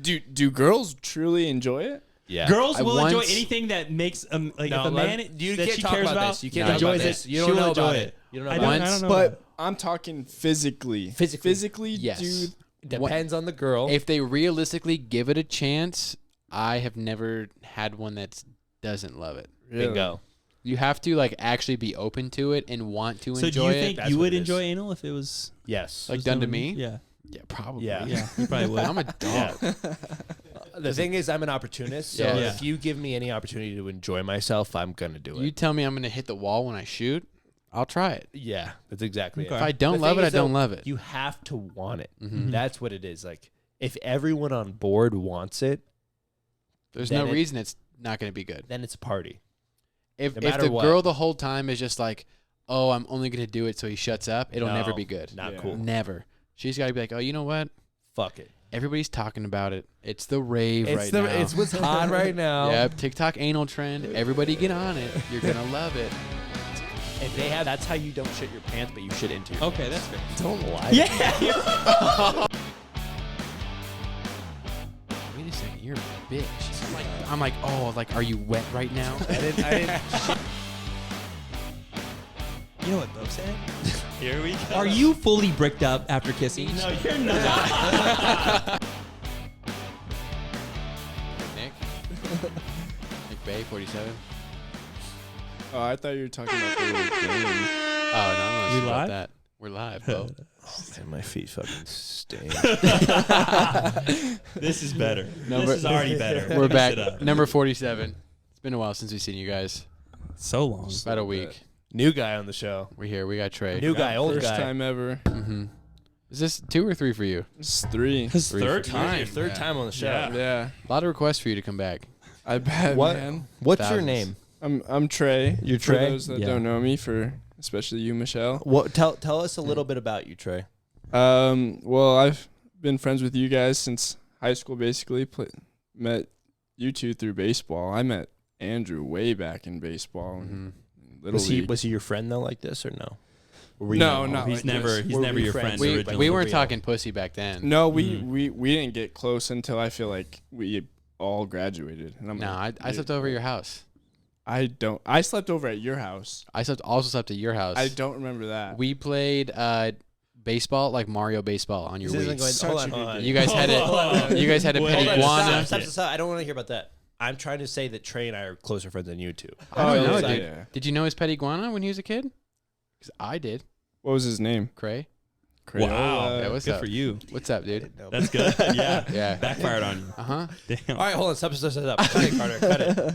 Do girls truly enjoy it? Yeah. Girls will enjoy anything that makes if a man that she cares about. You can't enjoys this. it. You don't know about it. You don't know about it. I don't know. But I'm talking physically. Physically, yes. Depends on the girl. If they realistically give it a chance, I have never had one that doesn't love it. Really? Bingo. You have to like actually be open to it and want to enjoy it. So do you think That's you what would it enjoy is. anal if it was Yes. like done to me? Yeah. Yeah, probably. Yeah. Yeah, you probably would. I'm a dog. The thing is, I'm an opportunist. So Yeah. if you give me any opportunity to enjoy myself, I'm gonna do it. You tell me I'm going to hit the wall when I shoot, I'll try it. Yeah, that's exactly Okay. it. If I don't The love thing it, I is, though, don't love it. You have to want it. Mhm. That's what it is. Like, if everyone on board wants it, There's then no reason it's not going to be good. then it's a party. If no matter the what. girl the whole time is just like, oh, I'm only going to do it so he shuts up, it'll never No, be good. Not Yeah. cool. Never. She's got to be like, oh, you know what? Fuck it. Everybody's talking about it. It's the rave right now. It's what's hot right now. Yep, TikTok anal trend. Everybody get on it. You're going to love it. If they have, that's how you don't shit your pants, but you shit into your Okay, that's fair. Don't lie. Yeah. Wait a second. You're a bitch. I'm like, oh, like, are you wet right now? I didn't You know what Bo said? Here we go. Are you fully bricked up after kissing? No, you're not. Nick? Nick Bay, 47? Oh, I thought you were talking about the little game. Oh, no, We about live? that. We're live, Bo. Man, my feet fucking stink. This is better. Number- This is already better. We're Mix back. it up. Number 47. It's been a while since we've seen you guys. So long. About a week. New guy on the show. We're here. We got Trey. New guy, old First guy. time ever. Mm-hmm. Is this 2 or 3 for you? It's 3. His Three third for- time. Your third time on the show. Yeah. Yeah. A lot of requests for you to come back. I bet, What? man. What's your Thousands. name? I'm Trey. You're For Trey? those that Yeah. don't know me, for especially you, Michelle. What? Tell us a little bit about you, Trey. Well, I've been friends with you guys since high school, basically. Met you two through baseball. I met Andrew way back in baseball. And Little League. Was he your friend though, like this, or no? No, not He's like never. this. He's Were never we your friends? friend. We, originally. we weren't real. talking pussy back then. No, we didn't get close until I feel like we all graduated. And I'm No, like, I slept over your house. I slept over at your house. I also slept at your house. I don't remember that. We played baseball, like Mario baseball, on your This isn't Wii. going. Such Hold a on, good hold on. game. You guys had it. You guys had a Wait, pet hold on, iguana. Stop. I don't want to hear about that. I'm trying to say that Trey and I are closer friends than you two. I don't know, yeah, dude. yeah. Did you know his pet iguana when he was a kid? Because I did. What was his name? Cray. Crayola. Wow. Yeah, what's Good up? for you. What's up, dude? That's good. Yeah. Yeah. Backfired on you. Uh huh. Damn. All right, hold on. Stop. Cut it, Carter. Cut it.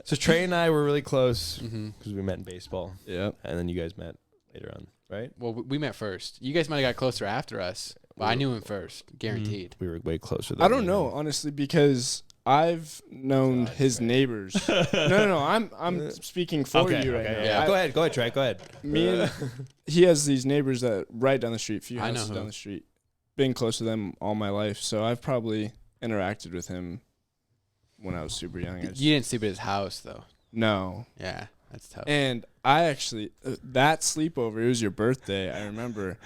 So Trey and I were really close Mm-hmm. because we met in baseball, Yep. and then you guys met later on, right? Well, we met first. You guys might have got closer after us, but I knew him first, guaranteed. We were way closer. I don't know, honestly, because I've known his neighbors. No. I'm speaking for you right now. Yeah. Go ahead, Trey. Go ahead. Me and he has these neighbors that right down the street, few I know houses who. down the street. Been close to them all my life, so I've probably interacted with him when I was super young. You didn't sleep at his house, though. No. Yeah, that's tough. And I actually, that sleepover, it was your birthday, I remember.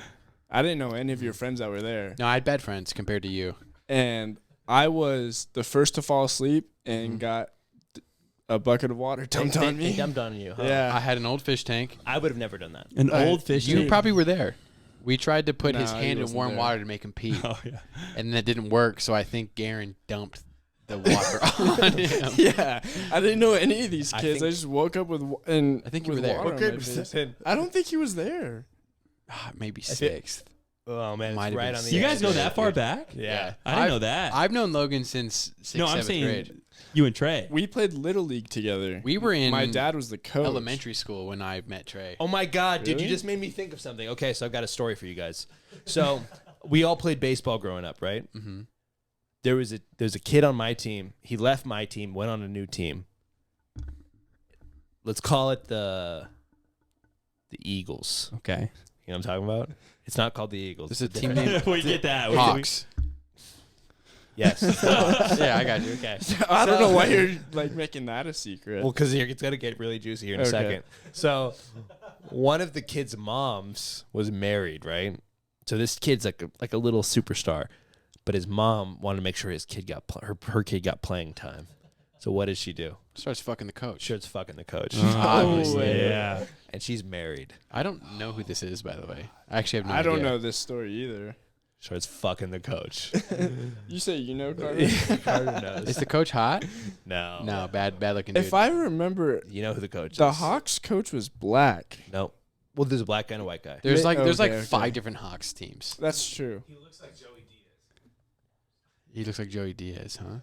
I didn't know any of your friends that were there. No, I had bad friends compared to you. And I was the first to fall asleep and got a bucket of water dumped on They me. dumped on you. Huh? Yeah. I had an old fish tank. I would have never done that. An Right. old fish. You tank. probably were there. We tried to put his Nah, he hand in wasn't warm there. water to make him pee, Oh yeah. and that didn't work. So I think Garen dumped the water on him. Yeah, I didn't know any of these I kids. I, think- just woke up with and I think you with were there. water What on grade my was face. this in? I don't think he was there. Maybe think- 6th. Oh man, Might it's have right been on the. So you edge. guys go that far back? Yeah. I didn't know that. I've known Logan since 6th, no, I'm 7th saying grade. you and Trey. We played Little League together. We were in My dad was the coach. elementary school when I met Trey. Oh my God, dude! You Really? just made me think of something. Okay, so I've got a story for you guys. So we all played baseball growing up, right? Mm-hmm. There's a kid on my team. He left my team, went on a new team. Let's call it the Eagles. Okay. You know what I'm talking about? It's not called the Eagles. There's a It's team different. name. we get that. Hawks. Yes. Yeah, I got you. Okay. I don't know why you're like making that a secret. Well, because it's going to get really juicy here in a Okay. second. So, one of the kids' moms was married, right? So this kid's like a little superstar. but his mom wanted to make sure his kid got her kid got playing time. So what does she do? Starts fucking the coach. Starts fucking the coach. Obviously. Yeah. And she's married. I don't know who this is, by the way. I actually have no I idea. don't know this story either. Starts fucking the coach. You say you know Carter? Carter knows. Is the coach hot? No. No, bad looking dude. If I remember, You know who the coach the is. Hawks coach was black. No. Well, there's a black guy and a white guy. There's like Okay. 5 different Hawks teams. That's true. He looks like Joey Diaz, huh?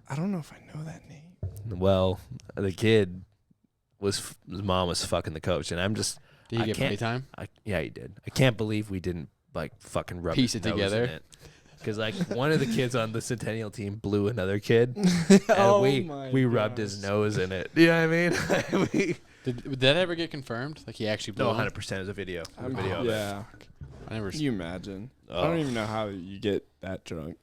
I don't know if I know that name. Well, the kid his mom was fucking the coach, and I'm just. Did he I get can't- playtime? Yeah, he did. I can't believe we didn't like fucking rub Piece his it nose together. in it. Because like one of the kids on the Centennial team blew another kid, and Oh we my rubbed gosh. his nose in it. You know what I mean? Did that ever get confirmed? Like he actually blew No, him? 100% is a video. I'm- Video of it. yeah. I never. Can you imagine? I Oh. don't even know how you get that drunk.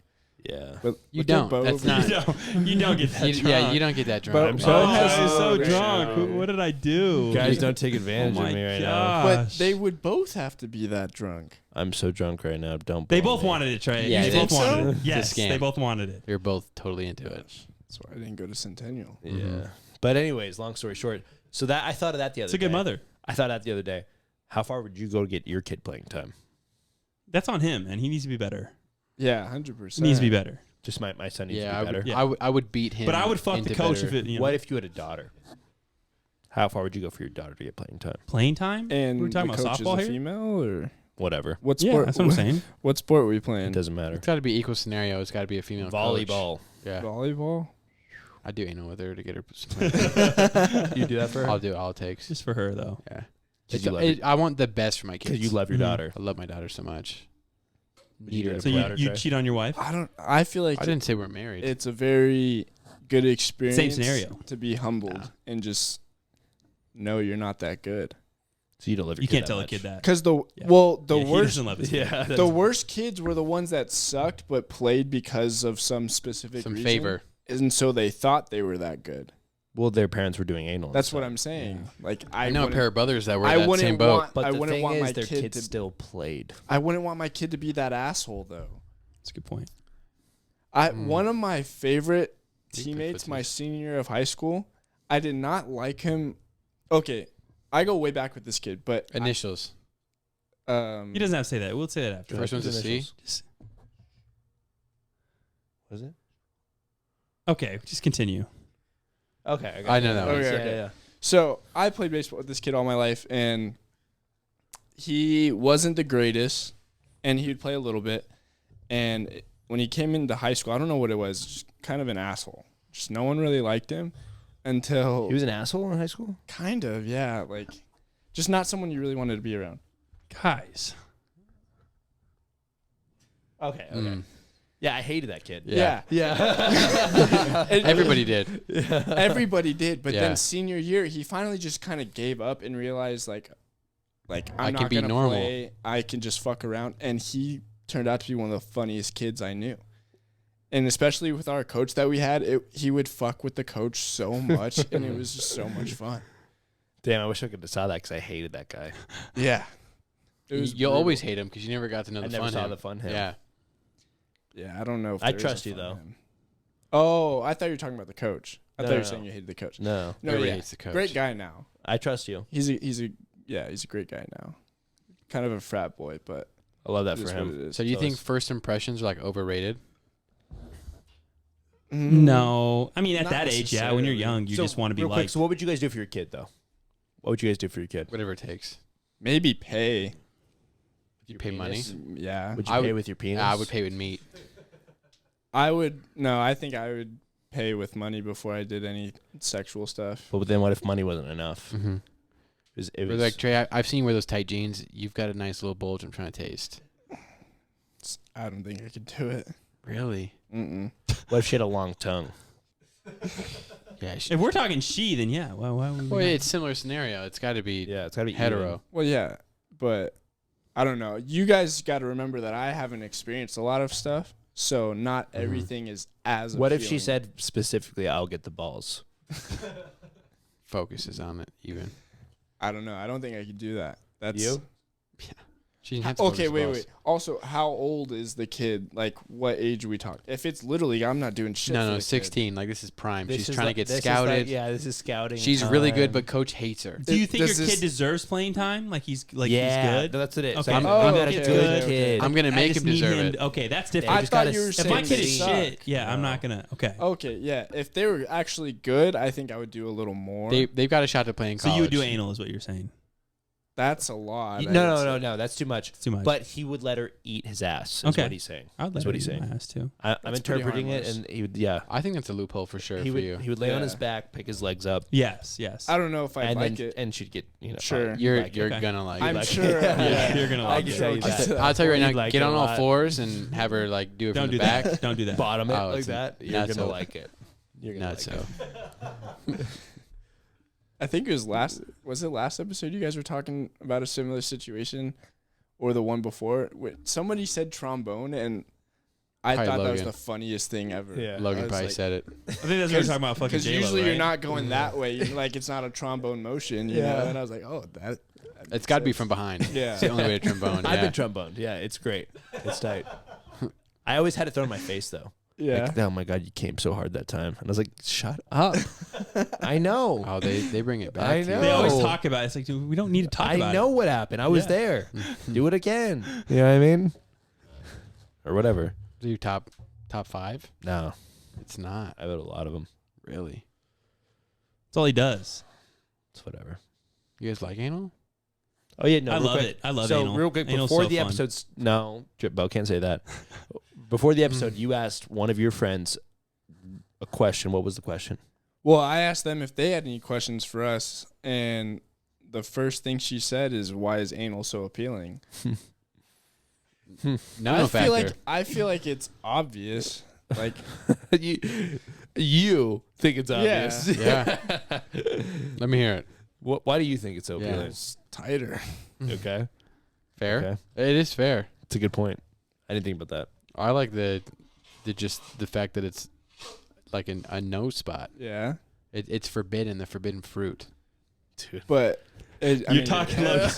Yeah. But You look at don't. Bo That's over not. here. You don't get that You, drunk. yeah, you don't get that drunk. But- I'm Bo so has I'm his so own drunk. ratio. What did I do? Guys, don't take advantage Oh of my me right now. God. But Gosh. they would both have to be that drunk. I'm so drunk right now. Don't. They blow both me. wanted it, Trey. Yeah, they they both think wanted so? it. Yes, It's a scam. they both wanted it. You're both totally into it. That's why I didn't go to Centennial. Yeah. Mhm. But anyways, long story short, so that I thought of that the other It's a day. good mother. I thought of that the other day. How far would you go to get your kid playing time? That's on him, and he needs to be better. Yeah, 100%. Needs to be better. Just my son needs Yeah, to be better. Yeah. I would beat him. But I would fuck the into coach better. if it. You know, What if you had a daughter? How far would you go for your daughter to get playing time? playing time? And We're talking the about coach is softball a here? female or Whatever. what Yeah, sport? that's what I'm saying. What sport were we It playing? doesn't matter. It's got to be equal scenario. It's got to be a female coach. Volleyball. Yeah, Volleyball. I do anal with her to get her. You do that for her? I'll do all it takes. Just for her though. Yeah, Because you love your- I want the best for my kids. Because you love your Mhm. daughter. I love my daughter so much. Would you do that So for you, daughter, you Trey? cheat on your wife? I feel like I didn't say we're married. it's a very good experience. scenario. To be humbled Yeah. and just know you're not that good. So you don't love your You kid can't that tell a much. kid that. Because the Yeah. the Yeah, he worst doesn't love his Yeah. kid. that's- the worst kids were the ones that sucked but played because of some specific Some reason. favor. And so they thought they were that good. Well, their parents were doing anal. and That's stuff. what I'm saying. Like I know a wouldn't- pair of brothers that were I in that wouldn't same boat. want. But I the wouldn't thing want is, my their kid kids to. still played. I wouldn't want my kid to be that asshole though. That's a good point. One of my favorite He played teammates, my footsies. senior year of high school, I did not like him. Okay, I go way back with this kid, but Initials. He doesn't have to say that. We'll say that after. First one's a C. Just- Was it? okay, just continue. Okay. I know that one. Okay, okay. So I played baseball with this kid all my life, and he wasn't the greatest, and he would play a little bit. And when he came into high school, I don't know what it was, just kind of an asshole. Just no one really liked him until He was an asshole in high school? kind of, yeah, like just not someone you really wanted to be around. Guys. Okay. Mm. Yeah, I hated that kid. Yeah. Yeah. And Everybody did. everybody did, but Yeah. then senior year, he finally just kind of gave up and realized like I I'm can not be gonna normal. play. I can just fuck around, and he turned out to be one of the funniest kids I knew. And especially with our coach that we had, he would fuck with the coach so much, and it was just so much fun. Damn, I wish I could have saw that because I hated that guy. Yeah, it was You'll brutal. always hate him because you never got to know I the never fun saw him. the fun him. Yeah. Yeah, I don't know. If I there is trust a you, fun though. him. Oh, I thought you were talking about the coach. I No, thought you no, were saying no. you hated the coach. No. No, Everybody yeah, hates the coach. great guy now. I trust you. He's a great guy now. Kind of a frat boy, but I love that it for is what him. it is. So do you So think it's- first impressions are like overrated? No. I mean, at Not that age, yeah, when you're necessarily. young, you So, just want to be real quick, liked. so what would you guys do for your kid, though? What would you guys do for your kid? Whatever it takes. Maybe pay. You pay money. Yeah, Would you I pay would- with your penis? I would pay with meat. I would. No, I think I would pay with money before I did any sexual stuff. But then what if money wasn't enough? Mm-hmm. It was Like Trey, I've seen you wear those tight jeans. You've got a nice little bulge. I'm trying to taste. I don't think I could do it. Really? Mm-mm. what if she had a long tongue? Yeah. If we're talking she, then yeah. Well, why would we Well, not? it's similar scenario. It's got to be Yeah, it's got to be hetero. Well, yeah, but I don't know. You guys got to remember that I haven't experienced a lot of stuff, so not everything is as. What if she appealing. said specifically, "I'll get the balls"? Focuses on it even. I don't know. I don't think I could do that. That's You? She didn't have to Okay, focus wait, balls. wait. Also, how old is the kid? Like, what age are we talking? If it's Little League, I'm not doing shit. No, for no, the 16. Like, this is prime. This She's is trying like- to get this is scouted. like- yeah, this is scouting. She's really good, time. but coach hates her. Do you think Does your this- kid deserves playing time? Like he's yeah, he's good. that's what it is. Okay. I'm, Oh, I'm a okay, good okay. kid. I'm gonna I make just him need deserve him it. to- okay, that's I different. just thought gotta you were If saying my kid they is suck. shit, yeah, I'm No. not gonna. Okay. Okay, yeah. If they were actually good, I think I would do a little more. They've got a shot to play in So college. you would do anal, is what you're saying? That's a lot. No, that's too much. It's too much. But he would let her eat his ass. Is Okay. what he's saying. I'd let That's her what he's eat my saying. ass too. I'm That's pretty interpreting it, harmless. and he would. Yeah, I think that's a loophole for sure he for would. you. He would lay on Yeah. his back, pick his legs up, Yes, yes. I don't know if I and like then it. and she'd get Sure. You're like it. you're Okay. gonna like. I'm it. sure. Yeah. You're gonna I like can it. tell you that. I'll tell you right now. You'd like Get it on a all lot. fours and have her like do it Don't from do the back. that. Don't do that. Bottom it Oh, like it's that. You're not gonna so- like it. You're gonna Not like so. it. I think it was last episode you guys were talking about a similar situation, or the one before? Somebody said trombone, and I Probably thought that was Logan. the funniest thing ever. Yeah. I Logan was probably like- said it. I think that's what we're talking about. Fucking Because J-Lo, usually right? you're not going that way. You're like, it's not a trombone motion, you know? Yeah. And I was like, oh, that. It's got to be from behind. Yeah. It's the only way to trombone. I've Yeah. been tromboned. Yeah, it's great. It's tight. I always had it thrown in my face though. Yeah. Like, oh my god, you came so hard that time, and I was like, shut up. I know. Oh, they bring it back. I to you. know. They always No. talk about it. It's like, dude, we don't need to talk I about know it. what happened. I was Yeah. there. Do it again. You know what I mean? Or whatever. Do you top 5? No, It's not I've had a lot of them. really. That's all he does. It's whatever. You guys like anal? Oh yeah, no. I real love quick. it. I love so anal. real quick, Anal's before so the fun. episodes, no, Bo can't say that. Before the episode, you asked one of your friends a question. What was the question? Well, I asked them if they had any questions for us, and the first thing she said is, "Why is anal so appealing?" No factor. I feel like it's obvious. Like, you think it's Yeah. obvious? Yeah. Let me hear it. Why do you think it's so Yeah. appealing? it's tighter. Okay, Fair. Okay. It is fair. it's a good point. I didn't think about that. I like the fact that it's like a no spot. Yeah, It's forbidden. The forbidden fruit. Dude. but You're talking like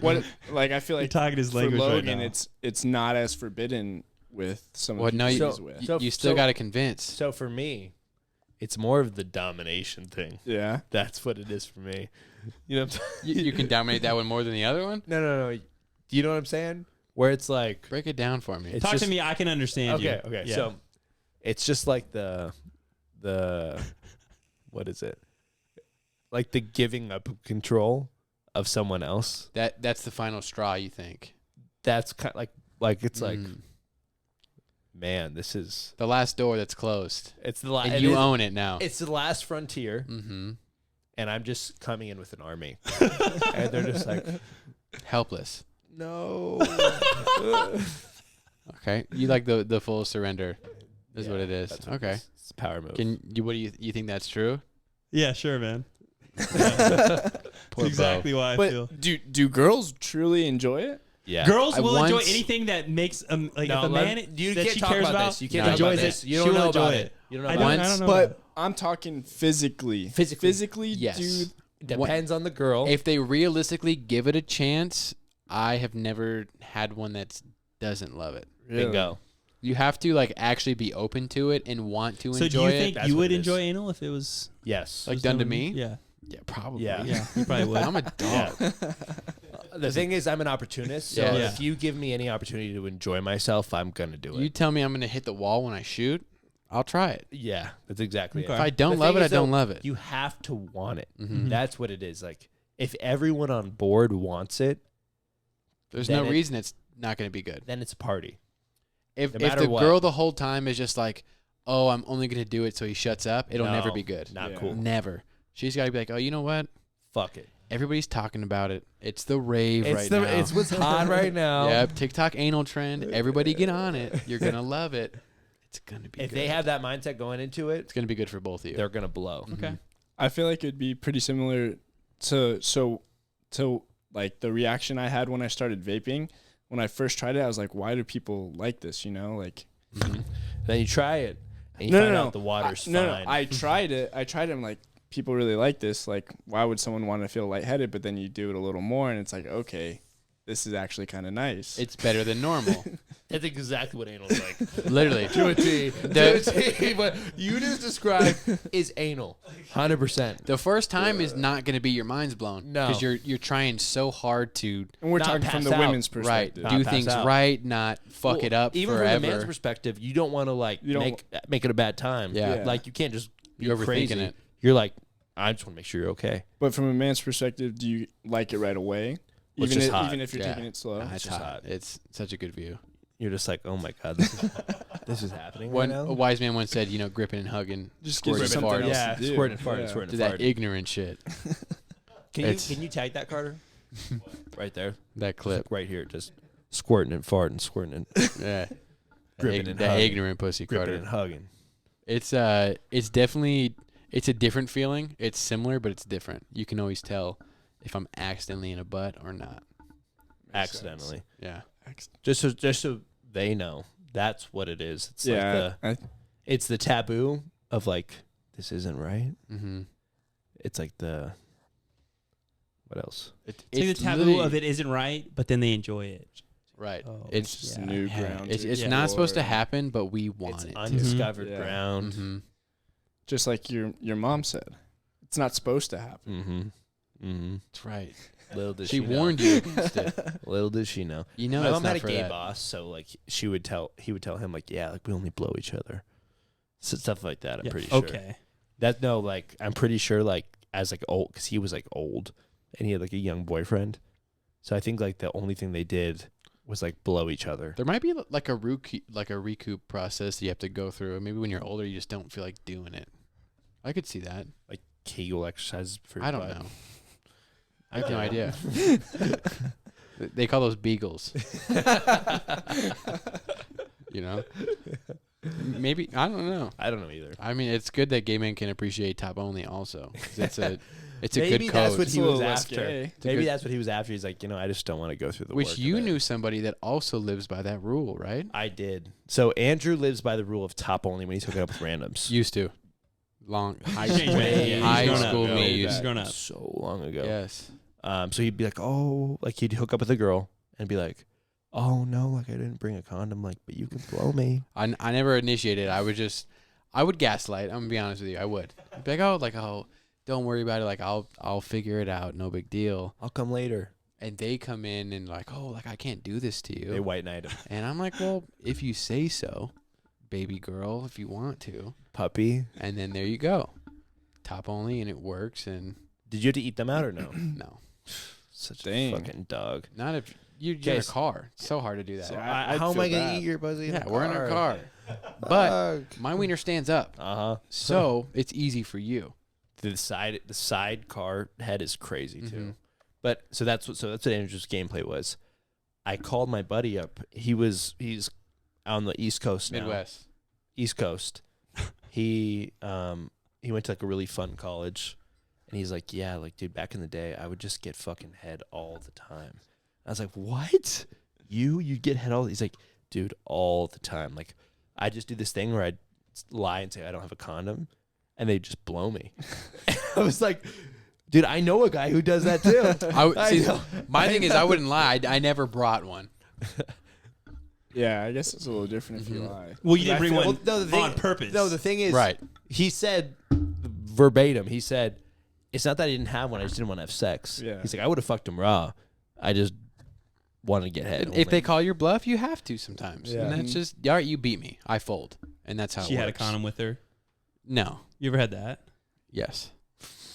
what? Like, I feel you're like talking his for language Logan, right now. it's not as forbidden with some Well, of the no, people you- he's with. So- You still got to convince. So for me, it's more of the domination thing. Yeah, That's what it is for me. You know what I'm saying? You can dominate that one more than the other one. No. Do you know what I'm saying? Where it's like, Break it down for me. It's Talk just- to me. I can understand you. okay. Yeah. So it's just like the what is it? Like the giving up of control of someone else. That's the final straw. You think? That's kind of like it's like, Mm. man, this is The last door that's closed, it's the last. and you own it now. It's the last frontier, Mm-hmm. and I'm just coming in with an army, and they're just like, Helpless. no. Okay. You like the full surrender. Is Yeah, what it is. that's what it Okay. is. It's a power move. Can you? What do you think that's true? Yeah, sure, man. Poor That's exactly why I but feel. do girls truly enjoy it? Yeah. Girls I will enjoy once- anything that makes like No, if a man you that can't she talk cares about about this. You can't No, talk enjoy about this. this. You She'll don't know enjoy about it. it. You don't know I about don't, it. I don't know. But I'm talking physically. Physically. Yes. do Depends on the girl. If they realistically give it a chance, I have never had one that doesn't love it. Bingo. You have to like actually be open to it and want to So do enjoy you it. think That's you what would it is. enjoy anal if it was Yes. Like was done to doing- me? Yeah, Yeah, probably. Yeah. yeah, you probably would. I'm a dog. The thing is, I'm an opportunist. So Yeah. if you give me any opportunity to enjoy myself, I'm gonna do it. You tell me I'm gonna hit the wall when I shoot, I'll try it. Yeah, that's exactly Okay. it. If I don't The love thing it, I is, though, don't love it. You have to want it. Mhm. That's what it is. Like, if everyone on board wants it, There's then no it- reason it's not gonna be good. then it's a party. If no if matter the what. girl the whole time is just like, oh, I'm only gonna do it so he shuts up, it'll never No, be good. Not Yeah. cool. Never. She's got to be like, oh, you know what? Fuck it. Everybody's talking about it. It's the rave right now. It's what's hot right now. Yep, TikTok anal trend. Everybody get on it. You're gonna love it. It's gonna be. If good. they have that mindset going into it, it's gonna be good for both of you. they're gonna blow. Okay. I feel like it'd be pretty similar to like the reaction I had when I started vaping. When I first tried it, I was like, why do people like this? You know, like Then you try it, and you No, find no, out the water's no, fine. I tried it. I'm like, people really like this. Like, why would someone want to feel lightheaded? But then you do it a little more, and it's like, okay, this is actually kind of nice. It's better than normal. That's exactly what anal's like. Literally. To a T. To a T. What you just described is anal. 100%. The first time is not going to be your mind's blown. No. Because you're trying so hard to and we're not talking from pass the out. women's perspective. Not do pass things out. right, not fuck it up even forever. from the man's perspective, you don't want to like You don't- make it a bad time. Yeah. Like you can't just be You're overthinking crazy. it. You're like, I just want to make sure you're okay. But from a man's perspective, do you like it right away? Well, it's Even just if, hot. even if you're Yeah. taking it slow. Nah, it's just hot. hot. It's such a good view. You're just like, oh my god, this is happening One right a now. wise man once said, gripping and hugging, Just squirting gives you and something farting. else Yeah, to do. squirting and farting, Yeah. squirting To and that farting. ignorant shit. Can you tag that, Carter? Right there, That clip. right here, just squirting and farting, squirting and Yeah. gripping and that hugging. ignorant pussy, gripping Carter. and hugging. It's definitely a different feeling. It's similar, but it's different. You can always tell if I'm accidentally in a butt or not. Accidentally, Yeah. just so they know, that's what it is. It's Yeah, like it's the taboo of like this isn't right. Mm-hmm. It's like the what else? It's like the taboo of it isn't right, but then they enjoy it. Right. Oh, It's just yeah. new yeah, ground. It's to not supposed to explore. happen, but we want It's it to. undiscovered Yeah. ground. Mm-hmm. Just like your mom said, it's not supposed to happen. Mm-hmm. Mm-hmm. That's right. Little did She she know. warned you against it. Little did she know. You know My that's mom not had a for gay that. boss, so like he would tell him like, yeah, like we only blow each other, so stuff like that. I'm Yeah, pretty sure. Okay. I'm pretty sure like as like old, because he was like old and he had like a young boyfriend, so I think like the only thing they did was like blow each other. There might be like a recoup process that you have to go through. And maybe when you're older, you just don't feel like doing it. I could see that. Like Kegel exercises for your I don't butt. know. I have no idea. They call those beagles. Maybe I don't know. I don't know either. I mean, it's good that gay men can appreciate top only also. 'Cause it's a Maybe good that's code. what It's he a was little less after. gay. a Maybe good- that's what he was after. He's like, I just don't want to go through the Which work you of it. knew somebody that also lives by that rule, right? I did. So Andrew lives by the rule of top only when he's hooking up with randoms. Used to. Long high Changed school, way- yeah, high he's grown up. school Yeah, me he's used. grown up. So long ago. Yes. So he'd be like, oh, like he'd hook up with a girl and be like, oh no, like I didn't bring a condom, like, but you can blow me. I never initiated. I would gaslight. I'm gonna be honest with you. I would. I'd be like, oh, don't worry about it. Like I'll figure it out. No big deal. I'll come later. And they come in and like, oh, like I can't do this to you. They white knight him. And I'm like, well, if you say so, baby girl, if you want to. Puppy. And then there you go. Top only, and it works. And Did you have to eat them out or no? no, Such Dang. a fucking dog. not if you're in a Guys. car. It's so hard to do that. So How am I going to eat your pussy? yeah, we're in our car. But my wiener stands up. Uh-huh. So it's easy for you. The side car head is crazy too. Mhm. But so that's what Andrew's gameplay was. I called my buddy up. He's on the East Coast now. Midwest. East Coast. He went to like a really fun college, and he's like, yeah, like dude, back in the day, I would just get fucking head all the time. I was like, what? You get head all? He's like, dude, all the time. Like, I just do this thing where I lie and say I don't have a condom, and they just blow me. I was like, dude, I know a guy who does that too. My thing is, I wouldn't lie. I never brought one. Yeah, I guess it's a little different if you Mhm. lie. Well, you didn't I bring feel- one Well, no, the thing- on purpose. No, the thing is, Right. he said verbatim, he said, it's not that I didn't have one, I just didn't want to have sex. Yeah. He's like, I would have fucked him raw. I just wanted to get head. If they call your bluff, you have to sometimes. Yeah. And that's just, all right, you beat me. I fold. And that's how she it had a works. condom with her. No. You ever had that? Yes.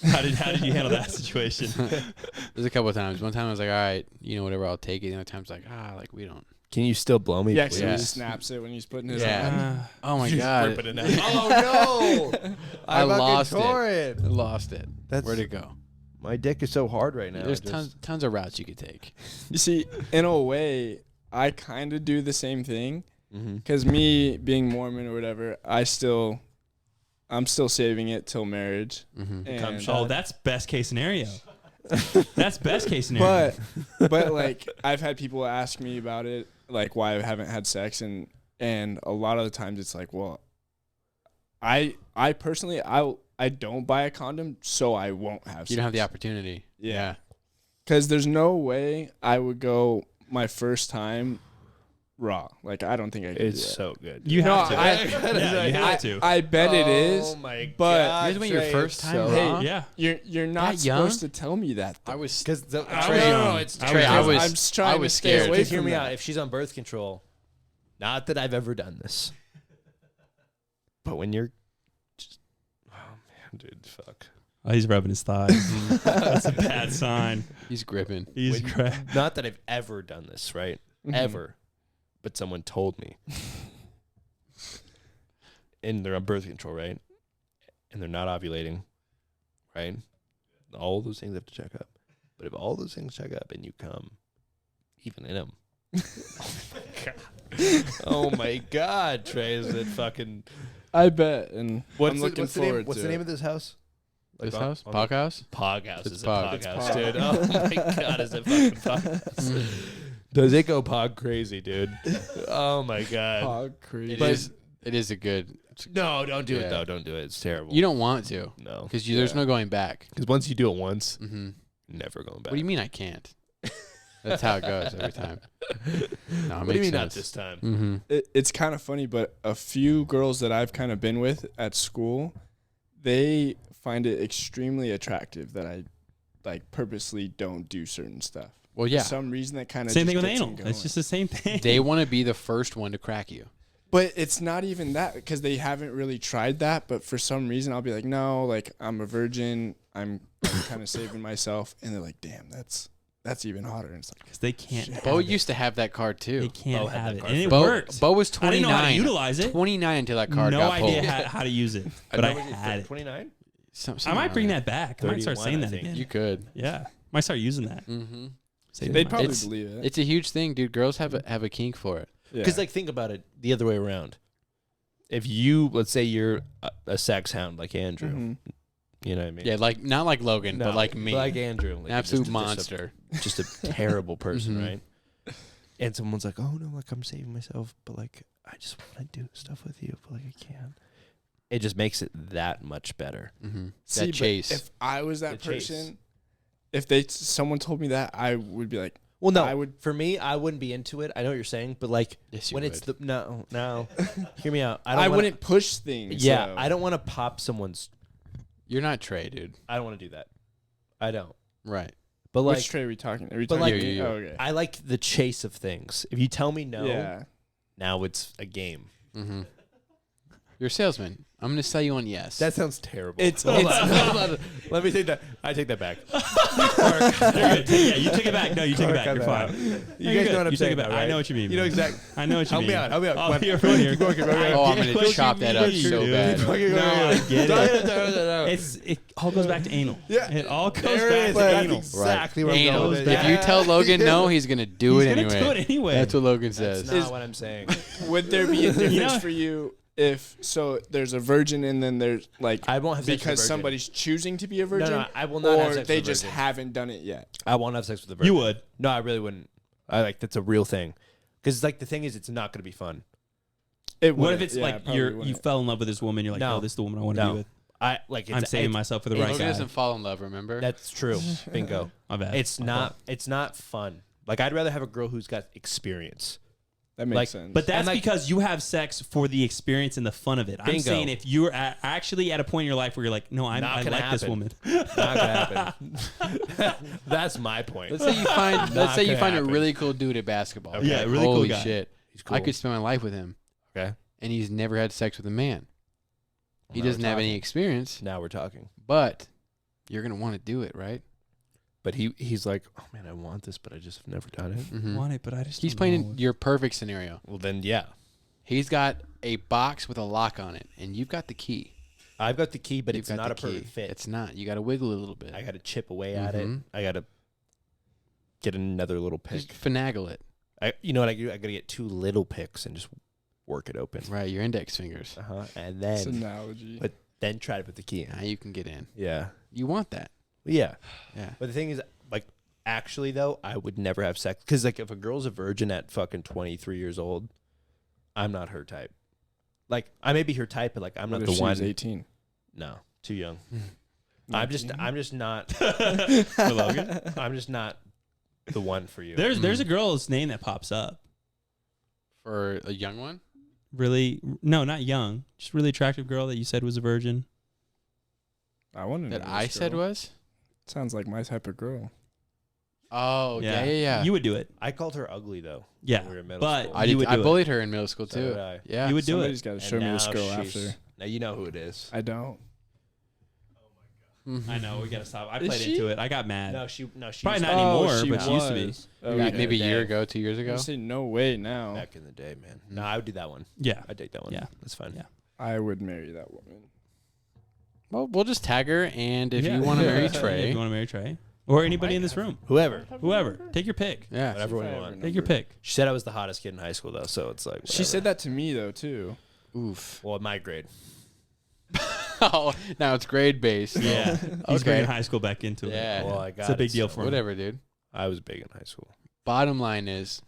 How did you handle that situation? There's a couple of times. One time I was like, all right, whatever, I'll take it. The other time's like, like, we don't. Can you still blow me? Yeah, please? because he Yeah. snaps it when he's putting his Yeah. hand. Oh, my God. Oh no! I fucking lost it. tore I it. lost it. That's Where'd it go? my dick is so hard right now. There's I just- tons of routes you could take. You see, in a way, I kind of do the same thing. Mhm. Because me being Mormon or whatever, I'm still saving it till marriage. Mm-hmm. Cum And, shot. Oh, that's best case scenario. That's best case scenario. but like I've had people ask me about it, like why I haven't had sex, and a lot of the times it's like, well, I personally I don't buy a condom, so I won't have. You don't have the sex. opportunity. Yeah. Because there's no way I would go my first time raw. Like, I don't think I could. It's do that. so good. You have to. Yeah, you have to. I bet it is. Oh my but- god! You guys went your Trey, first it's time so- raw? Yeah. You're not That young? supposed to tell me that. I was Because I Trey, no, it's Trey, I I'm was just trying I was to stay scared. away Just hear from me that. out. If she's on birth control, not that I've ever done this, but when you're, oh man, dude, fuck. Oh, he's rubbing his thighs. That's a bad sign. He's gripping. He's When- crap. Not that I've ever done this, right? Mhm. Ever, but someone told me, and they're on birth control, right? And they're not ovulating, right? All those things have to check up. But if all those things check up and you come, even in them, oh my god, Trey, is it fucking? I bet, and I'm looking the name? forward What's to the name it. of this house? This on- house? on Pog house? Pog House. It's It's a Pog. Pog It's House, Pog. dude. Oh my god, is it fucking Pog? Does it go Pog crazy, dude? Oh my god. Hog crazy. It is a good. No, don't do Yeah. it though. Don't do it. It's terrible. You don't want to No, because there's no going back. because once you do it once, Mm-hmm. never going back. What do you mean I can't? That's how it goes every time. No, What do you mean not this time? Mm-hmm. It's kind of funny, but a few girls that I've kind of been with at school, they find it extremely attractive that I like purposely don't do certain stuff. Well, yeah. For some reason that kind of Same thing with anal. It's just the same thing. They want to be the first one to crack you. But it's not even that because they haven't really tried that. But for some reason, I'll be like, no, like I'm a virgin. I'm kind of saving myself, and they're like, damn, that's even hotter. And it's like, Because they can't. Bo have it. used to have that card They too. can't Bo had have that it, card and it Bo, worked. Bo was I didn't 29. know how to utilize it. 29 until that card No got idea pulled. how to use it, but I had it. 29. I might bring that back. I might start 31, saying I that think. again. You could. Yeah, might start using that. Mm-hmm. Save they'd my- probably It's- believe it. It's a huge thing, dude. Girls have a kink for it. Because like think about it the other way around. If you let's say you're a sex hound like Andrew, Mhm. you know what I mean? Yeah, like not like Logan, but like me. like Andrew, like Absolute just monster. just a terrible person, Mhm. right? And someone's like, "Oh no, like I'm saving myself, but like I just want to do stuff with you, but like I can't." It just makes it that much better. Mm-hmm. See, That but chase. If I was that The chase. person, if someone told me that, I would be like, Well, no, I would. for me, I wouldn't be into it. I know what you're saying, but like Yes, you when it's would. the no, hear me out. I don't wanna- wouldn't push things. Yeah, though. I don't want to pop someone's. You're not Trey, dude. I don't want to do that. I don't. Right. But like, Which tray are we talking? Are we but talking? like- You. Oh, okay. I like the chase of things. If you tell me no, Yeah. now it's a game. Mm-hmm. You're a salesman. I'm going to sell you on yes. That sounds terrible. It's- Hold it's- on, hold on. Let me take that. I take that back. You're good. Yeah, you took it back. No, you took it back. Cut You're that fine. out. You're You guys good. know what I'm You took saying, it back. though, right? I know what you mean. You know man. exactly. I know what you Help mean. me out. Help me out. Oh, Come on. here, Come on, here. keep going, keep going, keep going. Oh, I'm get going to what chop you that up mean, so dude. bad. No, I get it. No. It all goes back to anal. Yeah. It all goes There back it is. to That's anal. exactly where I'm Anal. going with it. If If you tell Logan no, he's going to do He's it gonna anyway. do it anyway. That's what Logan says. That's not what I'm saying. Would there be a difference know- for you if there's a virgin and then there's like I won't have sex with a because virgin. somebody's choosing to be a virgin? No, I will not have or sex they with a just virgin. haven't done it yet. I won't have sex with a virgin. You would. No, I really wouldn't. I like that's a real thing. Because like the thing is, it's not going to be fun. It What if wouldn't. it's Yeah, like it probably you wouldn't. fell in love with this woman? You're like, No. oh, this is the woman I want to No. be with. I like. It's, I'm saving it's- myself for the it's- right Logan guy. doesn't fall in love, remember? That's true. Bingo. My bad. It's My not. fault. It's not fun. Like I'd rather have a girl who's got experience. That makes like- sense. But that's And, like- because you have sex for the experience and the fun of it. I'm Bingo. saying if you're actually at a point in your life where you're like, no, I Not like gonna this happen. woman. Not gonna happen. That's my point. Let's say you find Not gonna a happen. really cool dude at basketball. Okay. Yeah, Like, really cool holy guy. shit. He's cool. I could spend my life with him. Okay. And he's never had sex with a man. He Now doesn't we're have any talking. experience, Now we're talking. but you're going to want to do it, right? But he's like, oh man, I want this, but I just have never done it. Mhm. Want it, but I just He's don't playing know. your perfect scenario. Well then, yeah, He's got a box with a lock on it, and you've got the key. I've got the key, but You've it's got not the a perfect key. fit. It's not. You got to wiggle it a little bit. I got to chip away at it. Mhm. I got to get another little Just pick. finagle it. You know what I do? I got to get 2 little picks and just work it open. Right, your index fingers. And It's then an analogy. but then try to put the key in. Now you can get in. Yeah. You want that. Yeah. Yeah. But the thing is, like, actually though, I would never have sex because like if a girl's a virgin at fucking 23 years old, I'm not her type. Like I may be her type, but like I'm What not if the one. she's 18. No, too young. I'm just not for Logan. I'm just not the one for you. There's a girl's name that pops up. For a young one? Really? No, not young. Just really attractive girl that you said was a virgin. I want to know. That I said was? Sounds like my type of girl. Oh, yeah. You would do it. I called her ugly though. Yeah, when we were in middle but school. I bullied her in middle school So too. did I. Yeah. You would do Somebody's it. got to And show me this now girl she's- after. Now you know who it is. I don't. I know. We gotta stop. I Is played she? into it. I got mad. No, she Probably used not to- anymore, but she used to be. Oh, Like yeah. maybe a Day. year ago, 2 years ago. I say no way now. back in the day, man. No, I would do that one. Yeah. I'd take that one. Yeah. That's fine. Yeah. I would marry that woman. Well, we'll just tag her, and if Yeah. you want to marry If Trey, you want to marry Trey, or anybody in this room, Whoever. whoever, take your pick. yeah. Whatever If I you ever want. Take your pick. She said I was the hottest kid in high school though, so it's like She whatever. said that to me though too. Oof. Well, in my grade. Oh, now it's grade based. Yeah. He's Okay. bringing high school back into it. Yeah. Well, I got It's a big it, deal so for him. Whatever, dude. I was big in high school. Bottom line is,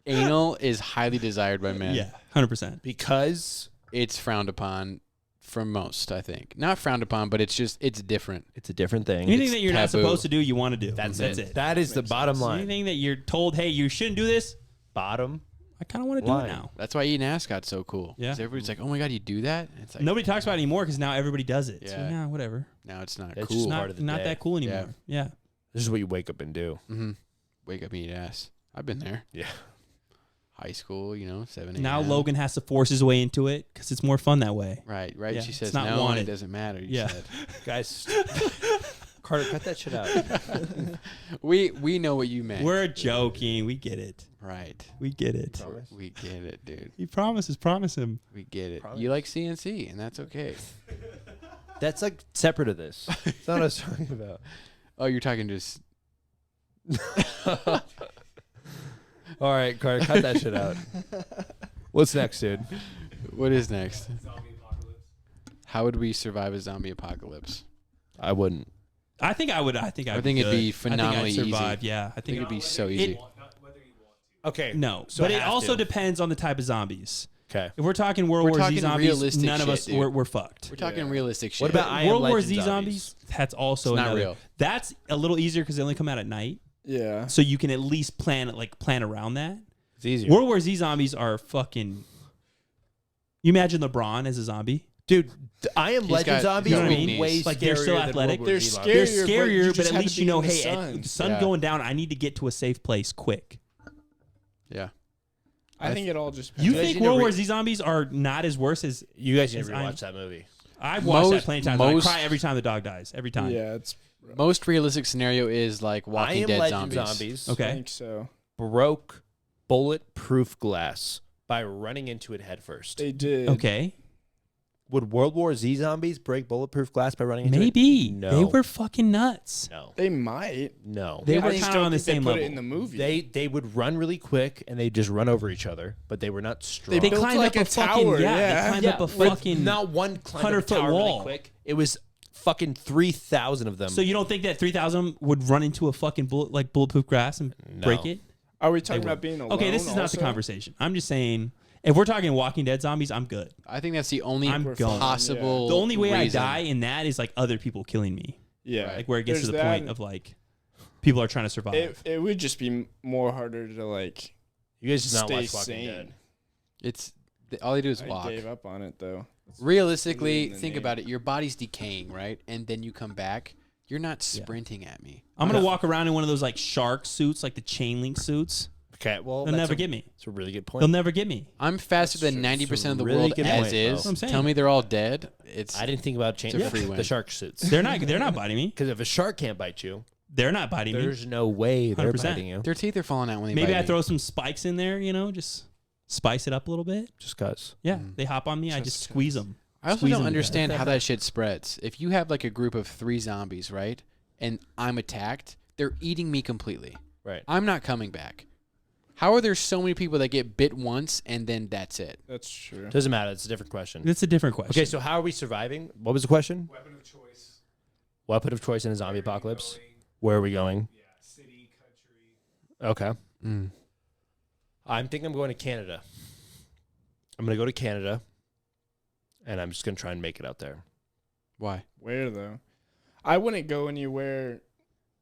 anal is highly desired by men. Yeah. 100%. Because It's frowned upon for most, I think. Not frowned upon, but it's different. it's a different thing. Anything that you're not taboo. supposed to do, you want to do. That's it. it. That is the bottom line. Anything that you're told, hey, you shouldn't do this, Bottom. I kind of want to do Line. it now. That's why eating ass got so cool. Yeah. 'Cause everybody's like, oh my God, you do that? And it's like, Nobody talks about it anymore because now everybody does it. So, Yeah. yeah, whatever. now it's not That's cool. just Not, part of the not day. that cool anymore. Yeah. This is what you wake up and do. Mm-hmm. Wake up and eat ass. I've been there. Yeah. High school, 7, 8. Now Logan has to force his way into it because it's more fun that way. Right. Yeah, She it's says not no, and wanted. it doesn't matter. You Yeah. said. Guys, Carter, cut that shit out. We know what you meant. We're joking. We get it. right. We get it. We get it, dude. He promises. Promise him. We get it. Promise. You like CNC, and that's okay. That's like separate of this. That's not what I was talking about. Oh, you're talking just. All right, Carter, cut that shit out. What's next, dude? What is next? How would we survive a zombie apocalypse? I wouldn't. I think I would. I think I think it'd be phenomenally I think I'd survive. easy. Yeah. I I think think it'd be so easy. Okay. no. So but it have also to. depends on the type of zombies. Okay. If we're talking World We're War Z talking zombies, realistic none of shit, us dude. we're fucked. We're talking Yeah. realistic shit. What about I Am World War Legend Z zombies? zombies? That's also It's not another. real. That's a little easier because they only come out at night, Yeah. so you can at least plan around that. It's easier. World War Z zombies are fucking. You imagine LeBron as a zombie? Dude, I Am He's Legend got- zombies you know are what I mean? way Like, they're still scarier than athletic. World War They're Z scary. zombies. They're Scarier, but you scarier, but just at have least to you be know, in the hey, sun. the sun Yeah. going down. I need to get to a safe place quick. Yeah. I think it all just. You guys think need to World War re- Z zombies are not as worse as You guys need Yes, to I- rewatch that movie. I've watched that Most- plenty of times. most- I cry every time the dog dies. Every time. Yeah, it's. Most realistic scenario is like I Walking Am Dead Legend zombies. zombies I Okay. think so. broke bulletproof glass by running into it headfirst. They did. Okay. Would World War Z zombies break bulletproof glass by running into it? Maybe No. they were fucking nuts. No. They might. No. They I were just kind of don't on the think they same put level. it in the movie. They would run really quick and they just run over each other, but they were not strong. They built climbed like up a a fucking tower, They yeah. climbed up a with fucking. not one climbed up a 100-foot tower wall. really quick. It was fucking 3,000 of them. So you don't think that 3,000 would run into a fucking bulletproof glass and No. break it? Are we talking would. about being alone? Okay, this is not the also? conversation. I'm just saying, if we're talking Walking Dead zombies, I'm good. I think that's the only I'm going. possible. The only way I reason. die in that is like other people killing me. Yeah. Like where it gets There's to the that, point of like people are trying to survive. It would just be more harder to like you guys did not stay watch Walking sane. Dead. It's all they do is I walk. gave up on it though. Realistically, in the think name. about it. Your body's decaying, right? And then you come back. You're not sprinting at me. I'm gonna walk around in one of those like shark suits, like the chain link suits. Okay, well, They'll never get me. It's a really good point. They'll never get me. I'm faster That's than true. 90% of the Really world good as point, bro. is. That's what I'm saying. Tell me they're all dead. It's I didn't think about It's changing a free win. the shark suits. They're not biting me. Because if a shark can't bite you, They're not biting me. there's no way they're 100%. biting you. their teeth are falling out when they Maybe bite I me. throw some spikes in there, just spice it up a little bit. Just cause. Yeah, Mm. they hop on me. I just squeeze them. I also Squeeze don't them to understand how that shit spreads. If you have like a group of 3 zombies, right, and I'm attacked, they're eating me completely. Right. I'm not coming back. How are there so many people that get bit once and then that's it? That's true. Doesn't matter. It's a different question. That's a different question. Okay, so how are we surviving? What was the question? Weapon of choice. Weapon of choice in a zombie apocalypse. Where are we going? Yeah, city, country. Okay. I'm thinking I'm going to Canada. I'm going to go to Canada, and I'm just going to try and make it out there. Why? Where though? I wouldn't go anywhere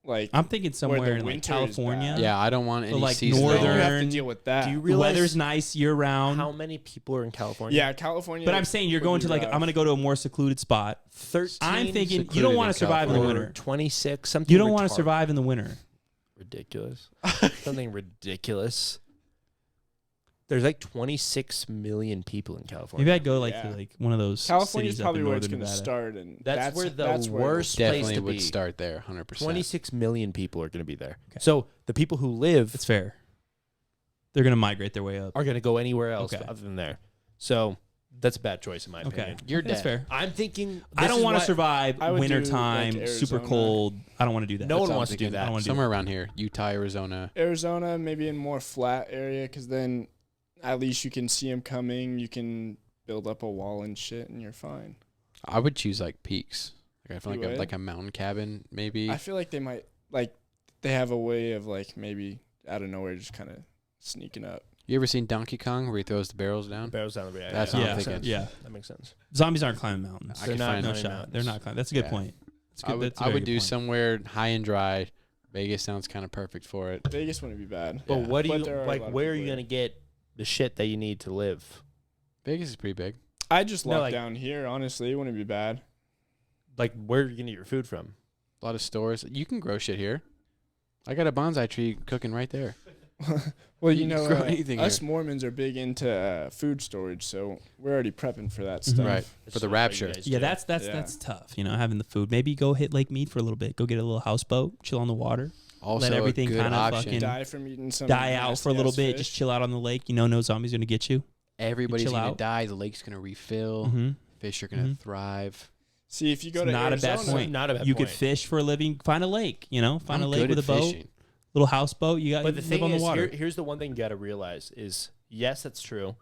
like I'm thinking somewhere the in like winter is California. bad. Yeah, I don't want any like seasonal. Then you have to northern- deal with that. Do you The realize weather's nice year round. how many people are in California? Yeah, California. But I'm saying you're would going be to like rough. I'm gonna go to a more secluded spot. 13. I'm thinking you secluded don't in want to survive in the California. winter. 26. Something. You don't want to retarded. survive in the winter. Ridiculous. Something ridiculous. There's like 26 million people in California. Maybe I'd go like Yeah. to like one of those California's cities probably up in where it's northern going to Nevada. start, and That's where the where it worst will- place Definitely to would be. start there, 100%. 26 million people are going to be there. Okay. So the people who live It's fair. They're gonna migrate their way up. are going to go anywhere else Okay. other than there. So that's a bad choice in my Okay, opinion. You're that's dead. fair. I'm thinking I don't want to survive I would do, winter like, time, super Arizona. cold. I don't want to do that. No one That's what wants I'm to do thinking. I don't that. wanna do Somewhere around here, Utah, Arizona. Arizona, maybe in more flat area, because then at least you can see them coming. You can build up a wall and shit, and you're fine. I would choose like peaks. Like I feel You like would? like a mountain cabin, maybe. I feel like they might they have a way of like maybe out of nowhere just kind of sneaking up. You ever seen Donkey Kong where he throws the barrels down? Barrels down the way. That's yeah, what yeah, I'm makes thinking. sense. yeah. That makes sense. Zombies aren't climbing mountains. I They're can not find No climbing shot. mountains. They're not climbing. That's a good Yeah. point. That's I good. would That's a I very would good do point. somewhere high and dry. Vegas sounds kind of perfect for it. Vegas wouldn't be bad. But Yeah. what do But you there are a like? lot of Where are people you there. going to get the shit that you need to live? Vegas is pretty big. I just No, lock like- down here. Honestly, it wouldn't be bad. Like, where are you going to get your food from? A lot of stores. You can grow shit here. I got a bonsai tree cooking right there. Well, You you can know, grow anything us here. Mormons are big into food storage, so we're already prepping for that Mhm. stuff. Right. That's For the what you rapture. guys Yeah, do. that's Yeah. tough. You know, having the food. Maybe go hit Lake Mead for a little bit. Go get a little houseboat, chill on the water, Also everything a good kinda option. fucking Die from eating some. die out for a little nasty-ass bit, just fish. chill out on the lake. You know, no zombie's gonna get you. Everybody's chill gonna out. die. The lake's gonna refill. Mm-hmm. Fish are gonna Mhm. thrive. See, if you go It's to not a bad Arizona, point. Not a bad You point. could fish for a living. Find a lake. You know, find I'm a lake good with a at boat, fishing. little houseboat. You got But the live thing on the is, water. here's the one thing you got to realize is, yes, that's true.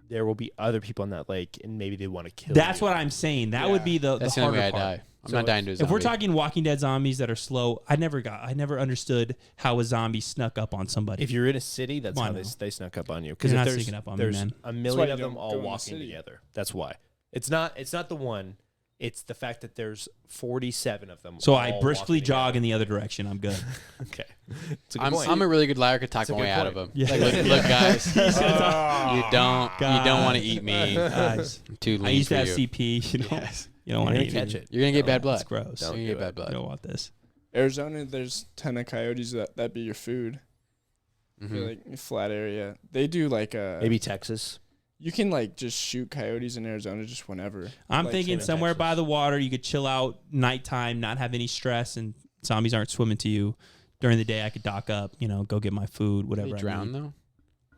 There will be other people on that lake, and maybe they want to kill That's you. what I'm saying. That Yeah. would be the That's the only way harder I part. die. I'm So not dying to a zombie. If we're talking Walking Dead zombies that are slow, I never understood how a zombie snuck up on somebody. If you're in a city, that's Well, how I know. they snuck up on you. They're Because not there's, sneaking up on me, there's man. a why million you of them don't all go in the walking city. together. That's why. It's not the one. It's the fact that there's 47 of them. So all I briskly walking jog together. in the other direction. I'm good. Okay. It's a good I'm, point. I'm a really good liar. I could talk It's a my good way out of point. them. Yeah. Like, look, guys, you don't God. want to eat me. Guys, I'm too lean I used for to have you. CP. You know, Yes. you don't You're want to gonna eat catch me. it. You're gonna get bad blood. That's gross. Don't You're gonna do get bad it. blood. You don't want this. Arizona, there's ton of coyotes that be your food. I feel Mhm. like flat area. They do like a Maybe Texas. You can like just shoot coyotes in Arizona just whenever. I'm Like, thinking same in somewhere by Texas. the water, you could chill out nighttime, not have any stress, and zombies aren't swimming to you. During the day, I could dock up, you know, go get my food, They whatever. I drown need. though.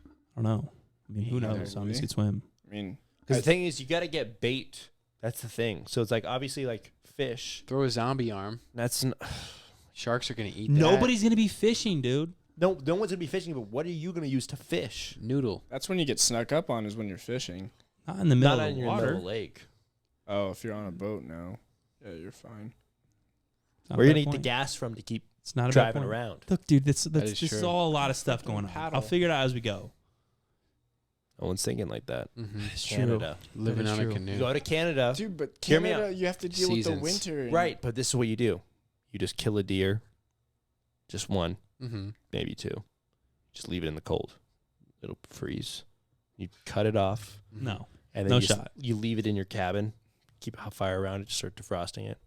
I don't know. I mean, who Yeah, knows? probably. Zombies could swim. I mean, Because the thing is, you got to get bait. That's the thing. So it's like obviously like fish. Throw a zombie arm. That's Sharks are gonna eat that. Nobody's gonna be fishing, dude. no one's gonna be fishing. But what are you gonna use to fish? Noodle. that's when you get snuck up on is when you're fishing. Not in the middle Not of on the your water. middle lake. Oh, if you're on a boat now, yeah, you're fine. It's not a Where are you bad gonna eat the point. gas from to keep It's not a bad driving point. around? Look, dude, this is this is true. all a lot of stuff going on. Paddle. I'll figure it out as we go. No one's thinking like that. Mm-hmm. It's Canada. Living is on true. a canoe. You go to Canada, Dude, but Hear me Canada, you have to deal Seasons. with the winter. and- right? But this is what you do: you just kill a deer, just one, Mm-hmm. maybe two. Just leave it in the cold; it'll freeze. You cut it off, No. and then No you just- shot. you leave it in your cabin. Keep a fire around it. Just start defrosting it.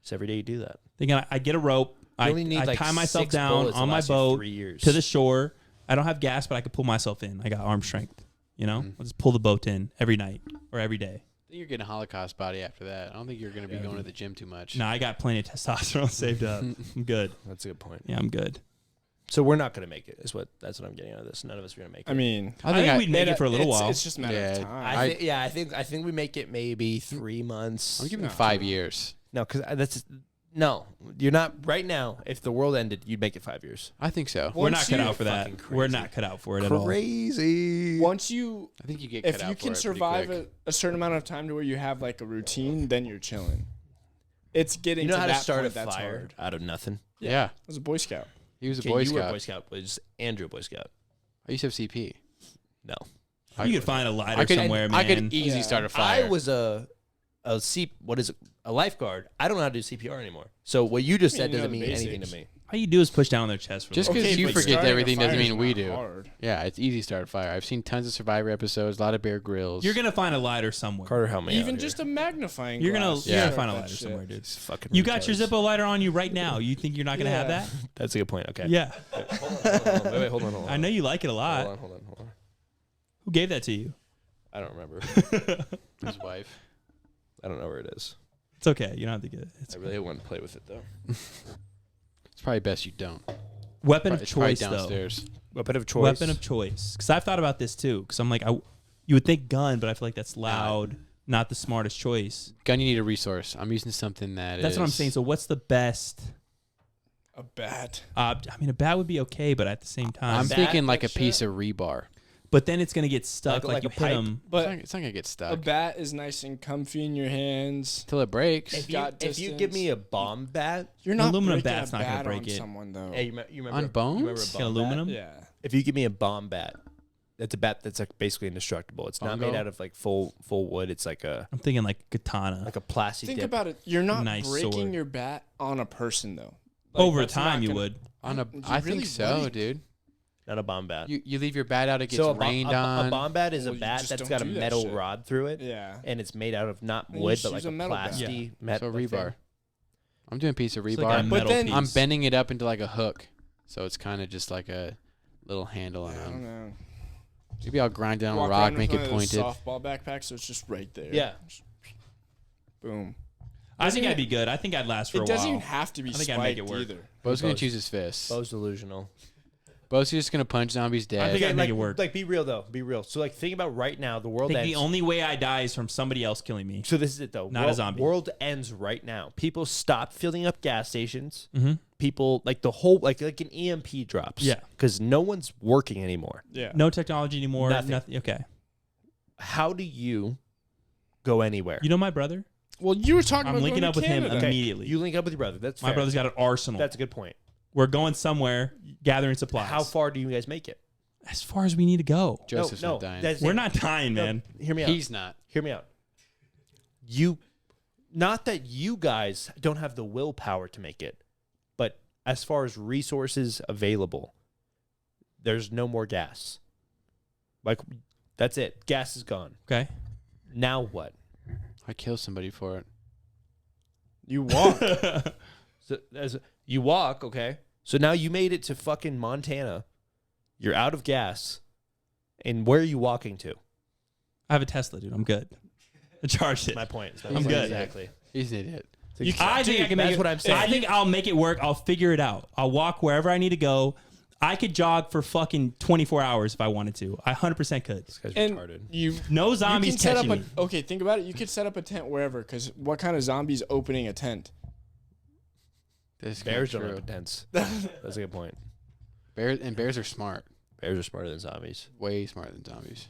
Just every day you do that. Thinking I get a rope. You I only need like tie myself 6 down bullets to on my last you boat 3 years. to the shore. I don't have gas, but I could pull myself in. I got arm strength. You know, Mhm. I'll just pull the boat in every night or every day. I think you're getting a Holocaust body after that. I don't think you're gonna be going to the gym too much. No, I got plenty of testosterone saved up. I'm good. That's a good point. Yeah, I'm good. So we're not gonna make it. That's what I'm getting out of this. None of us are gonna make it. I mean, I think we'd make it for a little while. It's just a matter of Yeah, time. I think we make it maybe 3 months. I'm giving No. 5 years. No, because that's no. You're not right now. If the world ended, you'd make it 5 years. I think so. We're not Once cut you- out for that. Fucking We're crazy. not cut out for it at all. Crazy. once you, I think you get if cut out you for can it pretty survive quick. a certain amount of time to where you have like a routine, then you're chilling. It's getting You know to how to that start point, a that's fire hard. out of nothing. Yeah. I was a Boy Scout. He was a Okay, Boy you were a Scout. Boy Scout. Was Andrew a Boy Scout? I used to have CP. No. You could find a lighter I could, somewhere, man. I could easily Yeah. start a fire. I was a what is it? a lifeguard. I don't know how to do CPR anymore. So what you just said you know doesn't the mean anything to basics. me. All you do is push down on their chest. For Just a little because bit. you but forget starting a everything doesn't fire is mean we not do. hard. Yeah, it's easy to start a fire. I've seen tons of Survivor episodes, a lot of Bear Grylls. You're gonna find a lighter somewhere. Carter, help me Even out just here. a magnifying You're gonna glass. you're gonna Yeah. find a That lighter shit. somewhere, dude. It's fucking You got your retards. Zippo lighter on you right now. You think you're not gonna have Yeah. that? That's a good point. Okay. Yeah. Hold on. Wait, hold on. I know you like it a lot. Hold on. Who gave that to you? I don't remember. His wife. I don't know where it is. It's okay. You don't have to get it. It's I really want to play with it though. It's probably best you don't. weapon of It's probably choice though. downstairs. Weapon of choice. Weapon of choice. Because I've thought about this too. Because I'm like, you would think gun, but I feel like that's loud, not the smartest choice. Gun, you need a resource. I'm using something That's what I'm saying. So what's the best? A bat. I mean, a bat would be okay, but at the same time, I'm bat, thinking like a that piece shit. of rebar. but then it's gonna get stuck. Like Like, a you hit pipe? them. But It's not gonna get a stuck bat is nice and comfy in your hands. till it breaks. If got you give distance. me a bomb bat, You're not Aluminum breaking bat's a not gonna bat break on it. someone though. hey, you remember On You bones? remember a Like bomb aluminum? bat? Yeah. If you give me a bomb bat, that's a bat that's like basically indestructible. It's not Bongo? made out of like full wood. It's like a I'm thinking like katana. plastic. Think dip. about it. You're not Nice breaking sword. your bat on a person though. Over that's not time, you gonna- would. On a, You I really think so, wouldn't. dude. Not a bomb bat. You leave your bat out, it gets So rained a on. bomb bat is Well, a you bat just that's don't got a do that metal shit. rod through it, Yeah. and it's made out of not Then you wood just but use like a a metal bat. plastic So metal rebar. I'm doing a piece of It's rebar. like a But metal then- piece. I'm bending it up into like a hook, so it's kind of just like a little handle I don't on. know. Maybe I'll grind down a Walk rock, around with make it one of those pointed. softball backpacks, so it's just right there. Yeah. Boom. I think Doesn't I'd be good. I think I'd last for a It doesn't while. even have to be I think I'd spiked make it work. either. Bo's gonna Bo's- choose his fist. Bo's delusional. Bo's just gonna punch zombies dead. I think I'd make like, it work. Like, be real though. Be real. So, like, think about right now. The I world think ends. the only way I die is from somebody else killing me. So this is it though. Not a zombie. World ends right now. People stop filling up gas stations. Mm-hmm. People like the whole like an EMP drops. Yeah. Because no one's working anymore. Yeah. No technology anymore. Nothing. Nothing. Okay. How do you go anywhere? You know my brother? Well, you were talking I'm about linking going up to with him Canada. immediately. You link up with your brother. That's My fair. brother's got an arsenal. That's a good point. We're going somewhere, gathering supplies. How far do you guys make it? As far as we need to go. Joseph's no, not dying. that's We're it. not dying, No, man. Hear me out. He's not. Hear me out. You, not that you guys don't have the willpower to make it, but as far as resources available, there's no more gas. Like, that's it. Gas is gone. Okay. Now what? I kill somebody for it. You walk. So as you walk, okay. So now you made it to fucking Montana. You're out of gas, and where are you walking to? I have a Tesla, dude. I'm good. I charged it. My point. I'm good. Exactly. He's an idiot. I think I can make That's it. what I'm saying. I think I'll make it work. I'll figure it out. I'll walk wherever I need to go. I could jog for fucking 24 hours if I wanted to. I 100% could. This guy's and retarded. you No zombies you can set catching up me. okay, think about it. You could set up a tent wherever, because what kind of zombies opening a tent? This is Bears true. don't have tents. That's a good point. Bears are smart. Bears are smarter than zombies. Way smarter than zombies.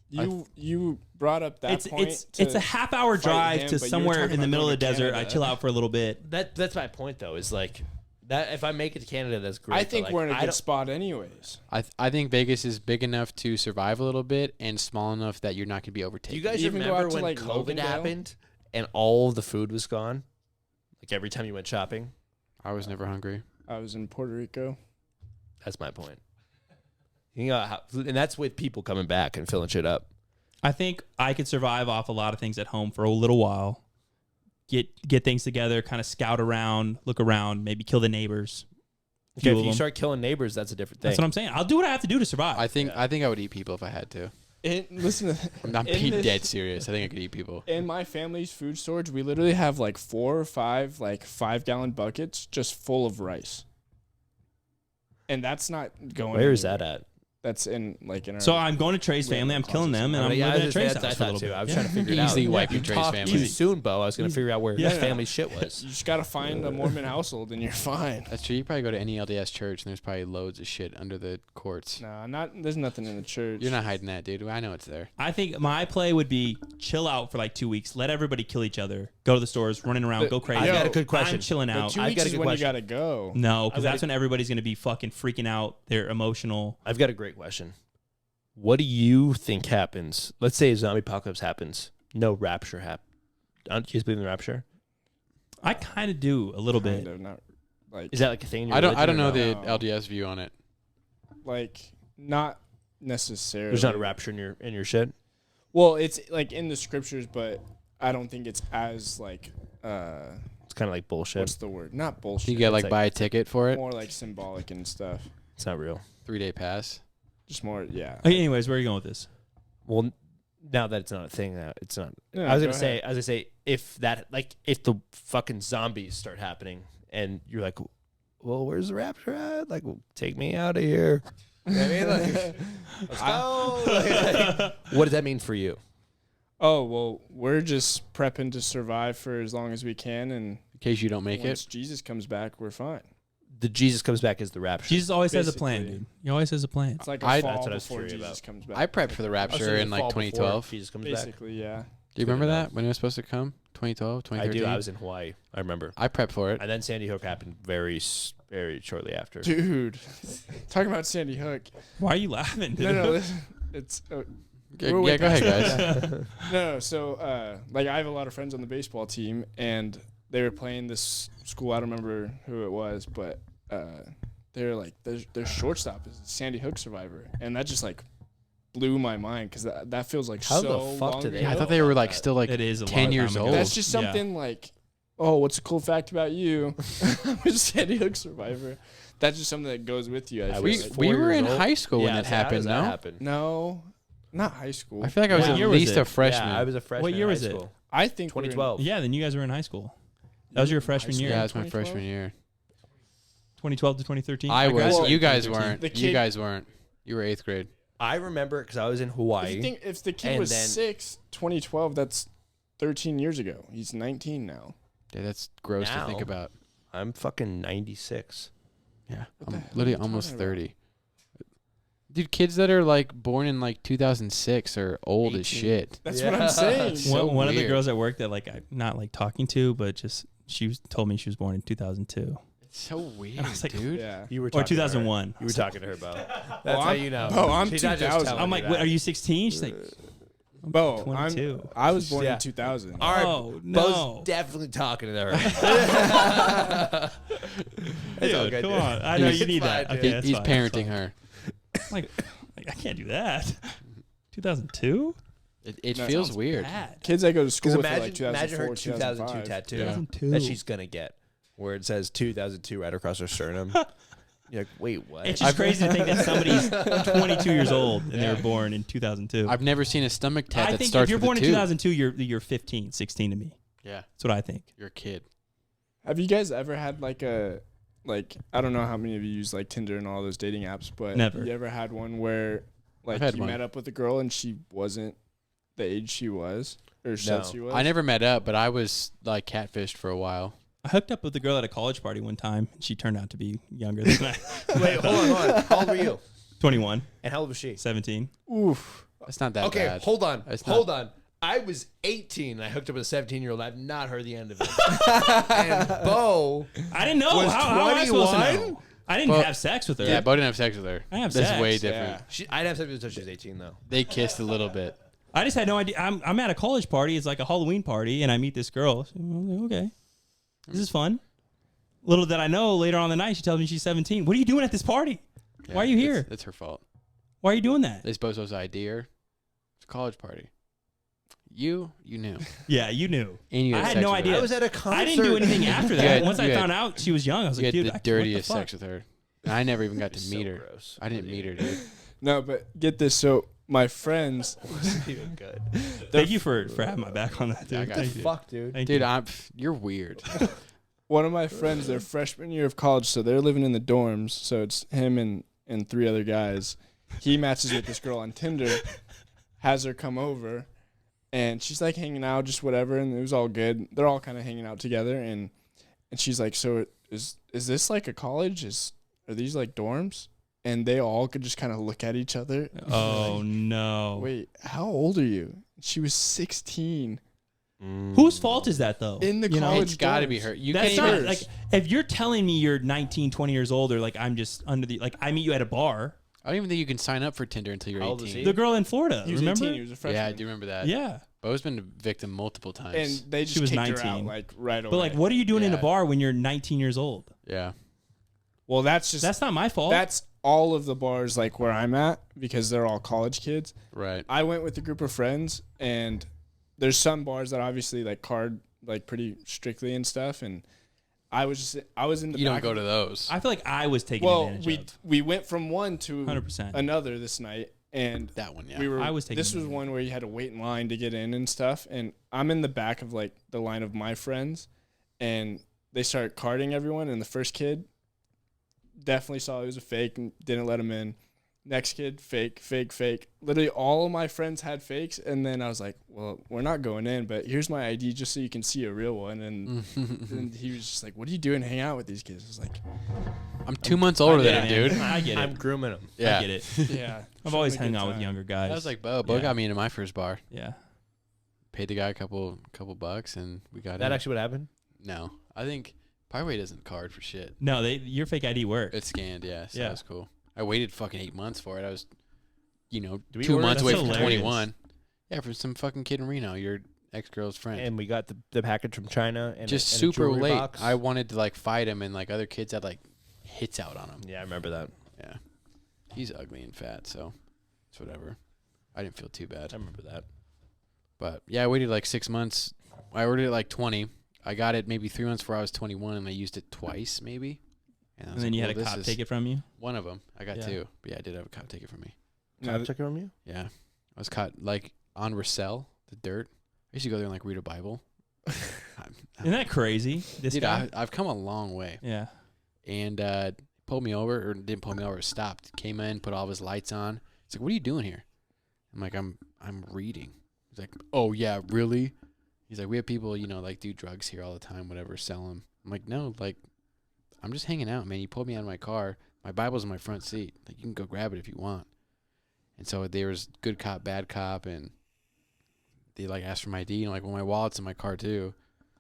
You brought up that point. It's a half-hour fight drive him, to but you were somewhere talking in the about middle of going the to desert. I Canada. chill out for a little bit. That's my point though. Is like that if I make it to Canada, that's great. I but, think like, we're in a I good don't- spot anyways. I think Vegas is big enough to survive a little bit and small enough that you're not going to be Do overtaken. you guys Even go remember out to, when like, COVID Logandale? happened and all the food was gone? Like every time you went shopping. I was never hungry. I was in Puerto Rico. That's my point. You know, and that's with people coming back and filling shit up. I think I could survive off a lot of things at home for a little while. Get things together, kind of scout around, look around, maybe kill the neighbors. Okay, Few if of you them. start killing neighbors, that's a different thing. That's what I'm saying. I'll do what I have to do to survive. I think I would eat people if I had to. Listen, I'm not In being this- dead serious. I think I could eat people. in my family's food storage, we literally have like 4 or 5 like 5-gallon buckets just full of rice. And that's not going. Where is anywhere. that at? That's in our. so I'm going to Trey's Yeah, family. I'm closet killing them, and I I'm mean, yeah, living at I Trey's was- house for a I little thought too. bit. I was Yeah. trying to figure it out. Easily wipe your You Trey's talked family. too soon, Bo. I was going to figure out where his Yeah. family's shit was. You just gotta find a Mormon household and you're fine. That's true. You probably go to any LDS church and there's probably loads of shit under the courts. Nah, there's nothing in the church. You're not hiding that, dude. I know it's there. I think my play would be chill out for like 2 weeks, let everybody kill each other, go to the stores, running around, go crazy. I've got a good question. I'm chilling But out. 2 I've weeks got a is good when question. you gotta go. No, because I've got that's when everybody's going to be fucking freaking out. They're emotional. I've got a great question. What do you think happens? Let's say a zombie apocalypse happens. No rapture Do you guys believe in the rapture? I kind of do a little Kind bit. of, not like Is that like a thing? In your I don't religion or know no? the No. LDS view on it. like not necessarily. There's not a rapture in your shit. Well, it's like in the scriptures, but I don't think it's as like It's kind of like bullshit. what's the word? Not bullshit. You get like like- buy a ticket for it, more like symbolic and stuff. It's not real. 3-day pass. Just more, yeah. Okay, anyways, where are you going with this? Well, now that it's not a thing, it's not. No, I was go gonna ahead. say, if the fucking zombies start happening, and you're like, well, where's the rapture at? Like, well, take me out of here. You know what I mean, like, let's go. Like, what does that mean for you? Oh well, we're just prepping to survive for as long as we can, and In case you don't make once it. Jesus comes back, we're fine. The Jesus comes back as the rapture. Jesus always has a plan, Basically. dude. He always has a plan. It's like a I- fall That's what I was before curious Jesus about. comes back. I prepped for the rapture in like 2012. Jesus comes back. Basically, yeah. Do you remember that when it was supposed to come? 2012, I 2013. do. I was in Hawaii. I remember. I prepped for it. And then Sandy Hook happened very shortly after. Dude, talking about Sandy Hook. Why are you laughing? Dude? No, listen, it's Yeah, we're way go ahead, past guys. no. So, like, I have a lot of friends on the baseball team, and they were playing this school. I don't remember who it was, but they're like, their shortstop is a Sandy Hook survivor, and that just like blew my mind because that feels like How so the fuck long do they ago. I thought they were like still like It is a 10 long years time ago. old. That's just Yeah. something like, oh, what's a cool fact about you? I'm a Sandy Hook survivor. That's just something that goes with you. I feel we like. we were in old? high school when Yeah, that so how does happened, that no? happen? No, not high school. I feel like I was What at year was least it? a freshman. Yeah, I was a freshman. year in was high it? school? I think we're in- 2012. Yeah, then you guys were in high school. That was your freshman year. Yeah, it was my 2012? freshman year. 2012 to 2013. I was. graduated You in guys 2013. weren't. The You kid- guys weren't. You were 8th grade. I remember because I was in If, Hawaii. you think, if the kid And was then- 6, 2012, that's 13 years ago. He's 19 now. Yeah, that's gross to think Now? about. I'm fucking 96. Yeah, What the I'm hell are literally you almost talking about? 30. Dude, kids that are like born in like 2006 are old as 18. shit. That's Yeah. what I'm saying. So one of the weird. girls at work that like I'm not like talking to, but just told me she was born in 2002 It's so weird, I was like, dude. Yeah. You were or talking to her. 2001. You were talking to her about. That's Oh, how I'm- you know. oh, I'm She's not just 2000. telling I'm you like, that. what, are you 16? She's like, I'm Bo, 22. I was born Yeah. in 2000. All right, Oh, Bo's no. definitely talking to her. Dude, all good, come dude. on. I know It's you need fine, that. dude. Okay, He- that's he's fine, that's parenting fine. her. Like, I can't do that. 2002? It No, feels Sounds weird. bad. Kids that go to school Because for imagine, like 2004, imagine her 2002 tattoo 2002. that she's gonna get, where it says 2002 right across her sternum. You're like, wait, what? It's just crazy to think that somebody's 22 years old and they were born in 2002. I've never seen a stomach tat I that think starts if you're with born a in 2. 2002, you're 15, 16 to me. Yeah, That's what I think. you're a kid. Have you guys ever had like a, like, I don't know how many of you use like Tinder and all those dating apps, but Never. you ever had one where like had you one. met up with a girl and she wasn't the age she was or said No. she was? I never met up, but I was like catfished for a while. I hooked up with a girl at a college party one time. And she turned out to be younger than I. Wait, hold on. How old were you? 21, And how old was she? 17. Oof. That's not that Okay, bad. hold on. It's Hold on. I was 18 and I hooked up with a 17-year-old. I've not heard the end of it. And Bo, I didn't know. Was How am I supposed to 21? know? I didn't Well, have sex with her. Yeah, Bo didn't have sex with her. I have That's sex. way different. Yeah. I didn't have sex with her until she was 18, though. They kissed a little bit. I just had no idea. I'm at a college party. It's like a Halloween party, and I meet this girl. So I'm like, okay, this is fun. Little did I know, later on in the night, she tells me she's 17. What are you doing at this party? Yeah, Why are you here? It's her fault. Why are you doing that? They supposed to ID her. It's a college party. You knew. Yeah, you knew. And you I had had sex no with idea. her. I was at a concert. I didn't do anything after that. You had- Once I you had- found out she was young, I was You like, had dude, the what dirtiest the fuck? sex with her. And I never even got to So meet her. gross. I didn't meet her, dude. No, but get this. So my friends, Even good. Thank you for having my back on that, dude. Yeah, I got Thank you. you. Fuck, dude. Thank Dude, you. you're weird. one of my friends, their freshman year of college, so they're living in the dorms. So it's him and 3 other guys. He matches with this girl on Tinder, has her come over, and she's like hanging out, just whatever, and it was all good. They're all kind of hanging out together, and she's like, "So is this like a college? Are these like dorms?" And they all could just kind of look at each other. Oh no! Wait, how old are you? She was 16 Whose fault is that though? in the You know? college. It's got to be dorms. her. You That's can't not even. like if you're telling me you're 19, 20 years old, or like I'm just under the like I meet you at a bar. I don't even think you can sign up for Tinder until you're How old is 18. he? The girl in Florida, He was remember? 18. He was a freshman. Yeah, I do remember that. Yeah. Bo's been a victim multiple times. And they just She was kicked her 19. out like right away. But like, what are you doing in a Yeah. bar when you're 19 years old? yeah. Well, that's That's not my fault. that's all of the bars like where I'm at because they're all college kids. Right. I went with a group of friends, and there's some bars that obviously like card like pretty strictly and stuff. And I was in the You don't back go of- to those. I feel like I was taking Well, advantage of. we went from one to 100%. another this night, and That one, yeah. we were. I was taking This was advantage. one where you had to wait in line to get in and stuff, and I'm in the back of like the line of my friends, and they started carding everyone, and the first kid definitely saw it was a fake and didn't let him in. Next kid, fake. Literally all of my friends had fakes, and then I was like, well, we're not going in, but here's my ID just so you can see a real one. And, and he was just like, what are you doing hanging out with these kids? I was like, I'm 2 months older than Yeah, him, dude. man. I get I'm it. grooming them. Yeah. I get it. yeah. I've always having hung a good out with time. younger guys. I was like, Bo Yeah. got me into my first bar. yeah. Paid the guy a couple bucks, and we got That in. actually what happened? No. I think Pirate doesn't card for shit. No, your fake ID worked. It's scanned, yeah. So Yeah. that was cool. I waited fucking 8 months for it. I was, Do we 2 order months that? away That's from hilarious. 21. Yeah, from some fucking kid in Reno, your ex-girl's friend. And we got the package from China and Just and super jewelry late. box. I wanted to like fight him, and like other kids had like hits out on him. Yeah, I remember that. Yeah. He's ugly and fat, so it's whatever. I didn't feel too bad. I remember that. But yeah, I waited like 6 months. I ordered it like 20. I got it maybe 3 months before I was 21, and I used it twice maybe. I And was then like, you well, had a this cop is take it from you. One of them. I got Yeah. 2. But yeah, I did have a cop take it from me. Now Cop that- checking on you? Yeah. I was caught like on Roselle, the dirt. I used to go there and like read a Bible. Isn't that crazy? This Dude, guy. I've come a long way. Yeah. And pulled me over, or didn't pull me over, stopped, came in, put all of his lights on. He's like, what are you doing here? I'm like, I'm reading. He's like, oh yeah, really? He's like, we have people, like do drugs here all the time, whatever, sell them. I'm like, no, like, I'm just hanging out, man. You pulled me out of my car. My Bible's in my front seat. Like, you can go grab it if you want. And so there was good cop, bad cop, and they like asked for my ID, and like, well, my wallet's in my car too.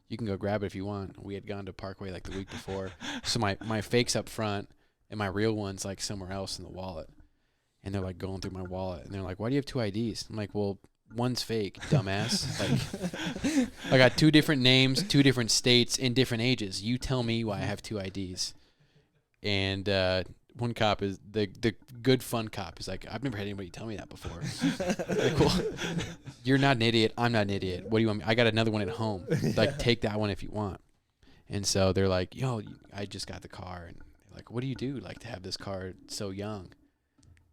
You can go grab it if you want. We had gone to Parkway like the week before. So my fake's up front, and my real one's like somewhere else in the wallet. And they're like going through my wallet, and they're like, why do you have 2 IDs? I'm like, well, one's fake, dumbass. Like, I got 2 different names, 2 different states, and different ages. You tell me why I have 2 IDs. And one cop is the good fun cop is like, I've never had anybody tell me that before. Like, well, you're not an idiot. I'm not an idiot. What do you want me? I got another one at home. Like, take that one if you want. And so they're like, yo, I just got the car. And they're like, what do you do like to have this car so young?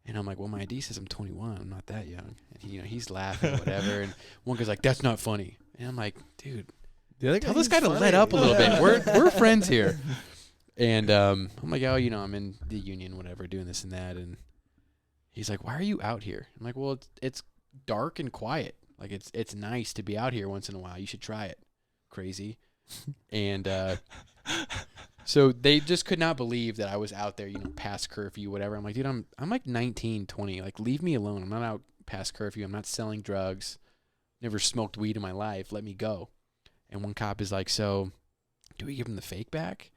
And I'm like, well, my ID says I'm 21. I'm not that young. And he's laughing, whatever. And one guy's like, that's not funny. And I'm like, dude, tell this guy to let up a little bit. We're friends here. And I'm like, oh, I'm in the union, whatever, doing this and that. And he's like, why are you out here? I'm like, well, it's dark and quiet. Like, it's nice to be out here once in a while. You should try it. Crazy. And so they just could not believe that I was out there, past curfew, whatever. I'm like, dude, I'm like 19, 20. Like, leave me alone. I'm not out past curfew. I'm not selling drugs. Never smoked weed in my life. Let me go. And one cop is like, so do we give him the fake back?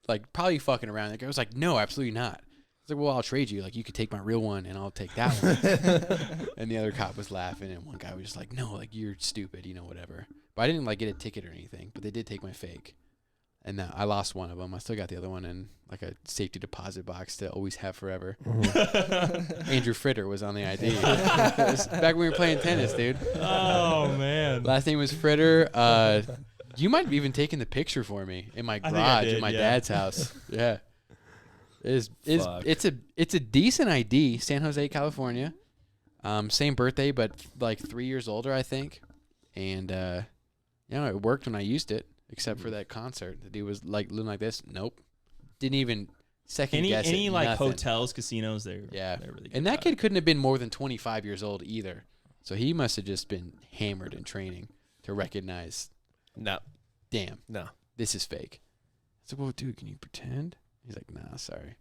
Like, probably fucking around. The guy was like, no, absolutely not. I was like, well, I'll trade you. Like, you could take my real one, and I'll take that one. And the other cop was laughing, and one guy was just like, no, like, you're stupid, whatever. But I didn't, like, get a ticket or anything. But they did take my fake. And I lost one of them. I still got the other one in, like, a safety deposit box to always have forever. Andrew Fritter was on the ID. It was back when we were playing tennis, dude. Oh man. Last name was Fritter. You might have even taken the picture for me in my I think I garage did, at my yeah. dad's house. Yeah. Fuck. It's a decent ID, San Jose, California. Same birthday, but like 3 years older, I think. And it worked when I used it, except for that concert. The dude was like looking like this. Nope. Didn't even second guess it. Any like nothing. hotels, casinos, they're Yeah. they're really good And that about kid it. couldn't have been more than 25 years old either. So he must have just been hammered in training to recognize, No. damn, No. this is fake. I said, well, dude, can you pretend? He's like, nah, sorry.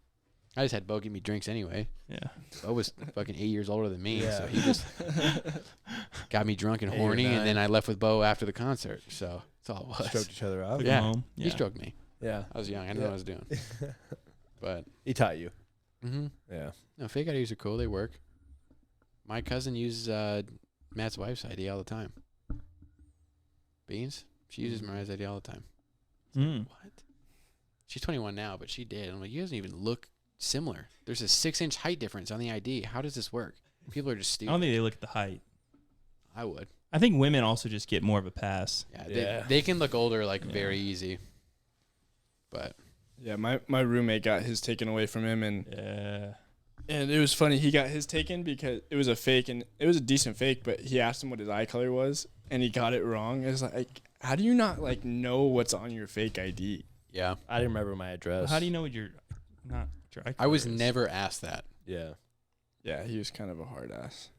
I just had Bo give me drinks anyway. Yeah. Bo was fucking 8 years older than me, Yeah. so he just got me drunk and 8 or horny, 9. and then I left with Bo after the concert. So that's all it was. Stroked each other up. Took Yeah. him home. He stroked me. Yeah. I was young. I didn't know what I was doing. But, He taught you. mm-hmm. Yeah. No, fake IDs are cool. They work. My cousin uses Matt's wife's ID all the time. Beans? She uses Mariah's ID all the time. What? She's 21 now, but she did. I'm like, you guys don't even look similar. There's a 6-inch height difference on the ID. How does this work? People are just I stupid. don't think they look at the height. I would. I think women also just get more of a pass. Yeah, they can look older very easy. But Yeah, my roommate got his taken away from him, and Yeah. it was funny. He got his taken because it was a fake, and it was a decent fake. But he asked him what his eye color was, and he got it wrong. It was like, how do you not like know what's on your fake ID? yeah, I didn't remember my address. How do you know what your eye I was color is? never asked that. Yeah. Yeah, he was kind of a hard ass.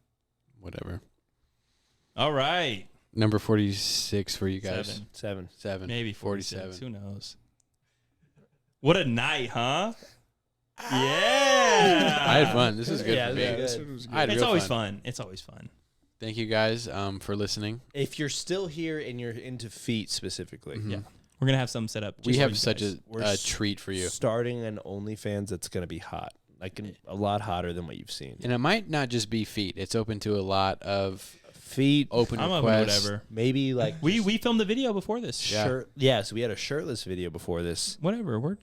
Whatever. All right. Number 46 for you guys. 7. 7. Maybe 47. 47. Who knows? What a night, huh? Yeah. I had fun. This is good for me. Yeah, this one was good. I had It's real always fun. fun. It's always fun. Thank you guys for listening. If you're still here and you're into feet specifically, Mhm. Yeah. We're going to have some set up. We just for have you such guys. a treat for you. starting an OnlyFans that's going to be hot. Like a lot hotter than what you've seen. And it might not just be feet. It's open to a lot of Feet, open I'm open to requests. whatever. maybe like We filmed the video before this. Yeah. shirt. Yeah, so we had a shirtless video before this. Whatever. We're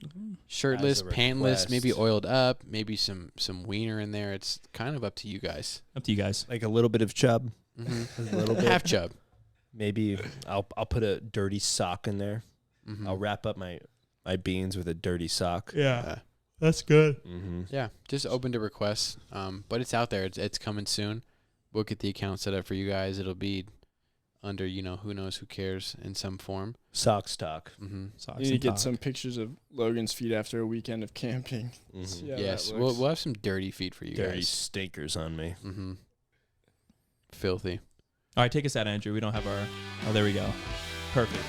Shirtless, As a pantless, request. maybe oiled up, maybe some wiener in there. It's kind of up to you guys. up to you guys. Like a little bit of chub, Mm-hmm. a little bit. Half chub. Maybe I'll put a dirty sock in there. Mhm. I'll wrap up my beans with a dirty sock. Yeah. That's good. Mm-hmm. Yeah, just open to requests. But it's out there. It's coming soon. We'll get the account set up for you guys. It'll be under, who knows, who cares in some form. Socks talk. Mm-hmm. Socks You need to and get talk. some pictures of Logan's feet after a weekend of camping. Mm-hmm. See how Yes, that we'll looks. we'll have some dirty feet for you Dirty guys. stinkers on me. Mm-hmm. Filthy. All right, take us out, Andrew. We don't have our. Oh, there we go. Perfect.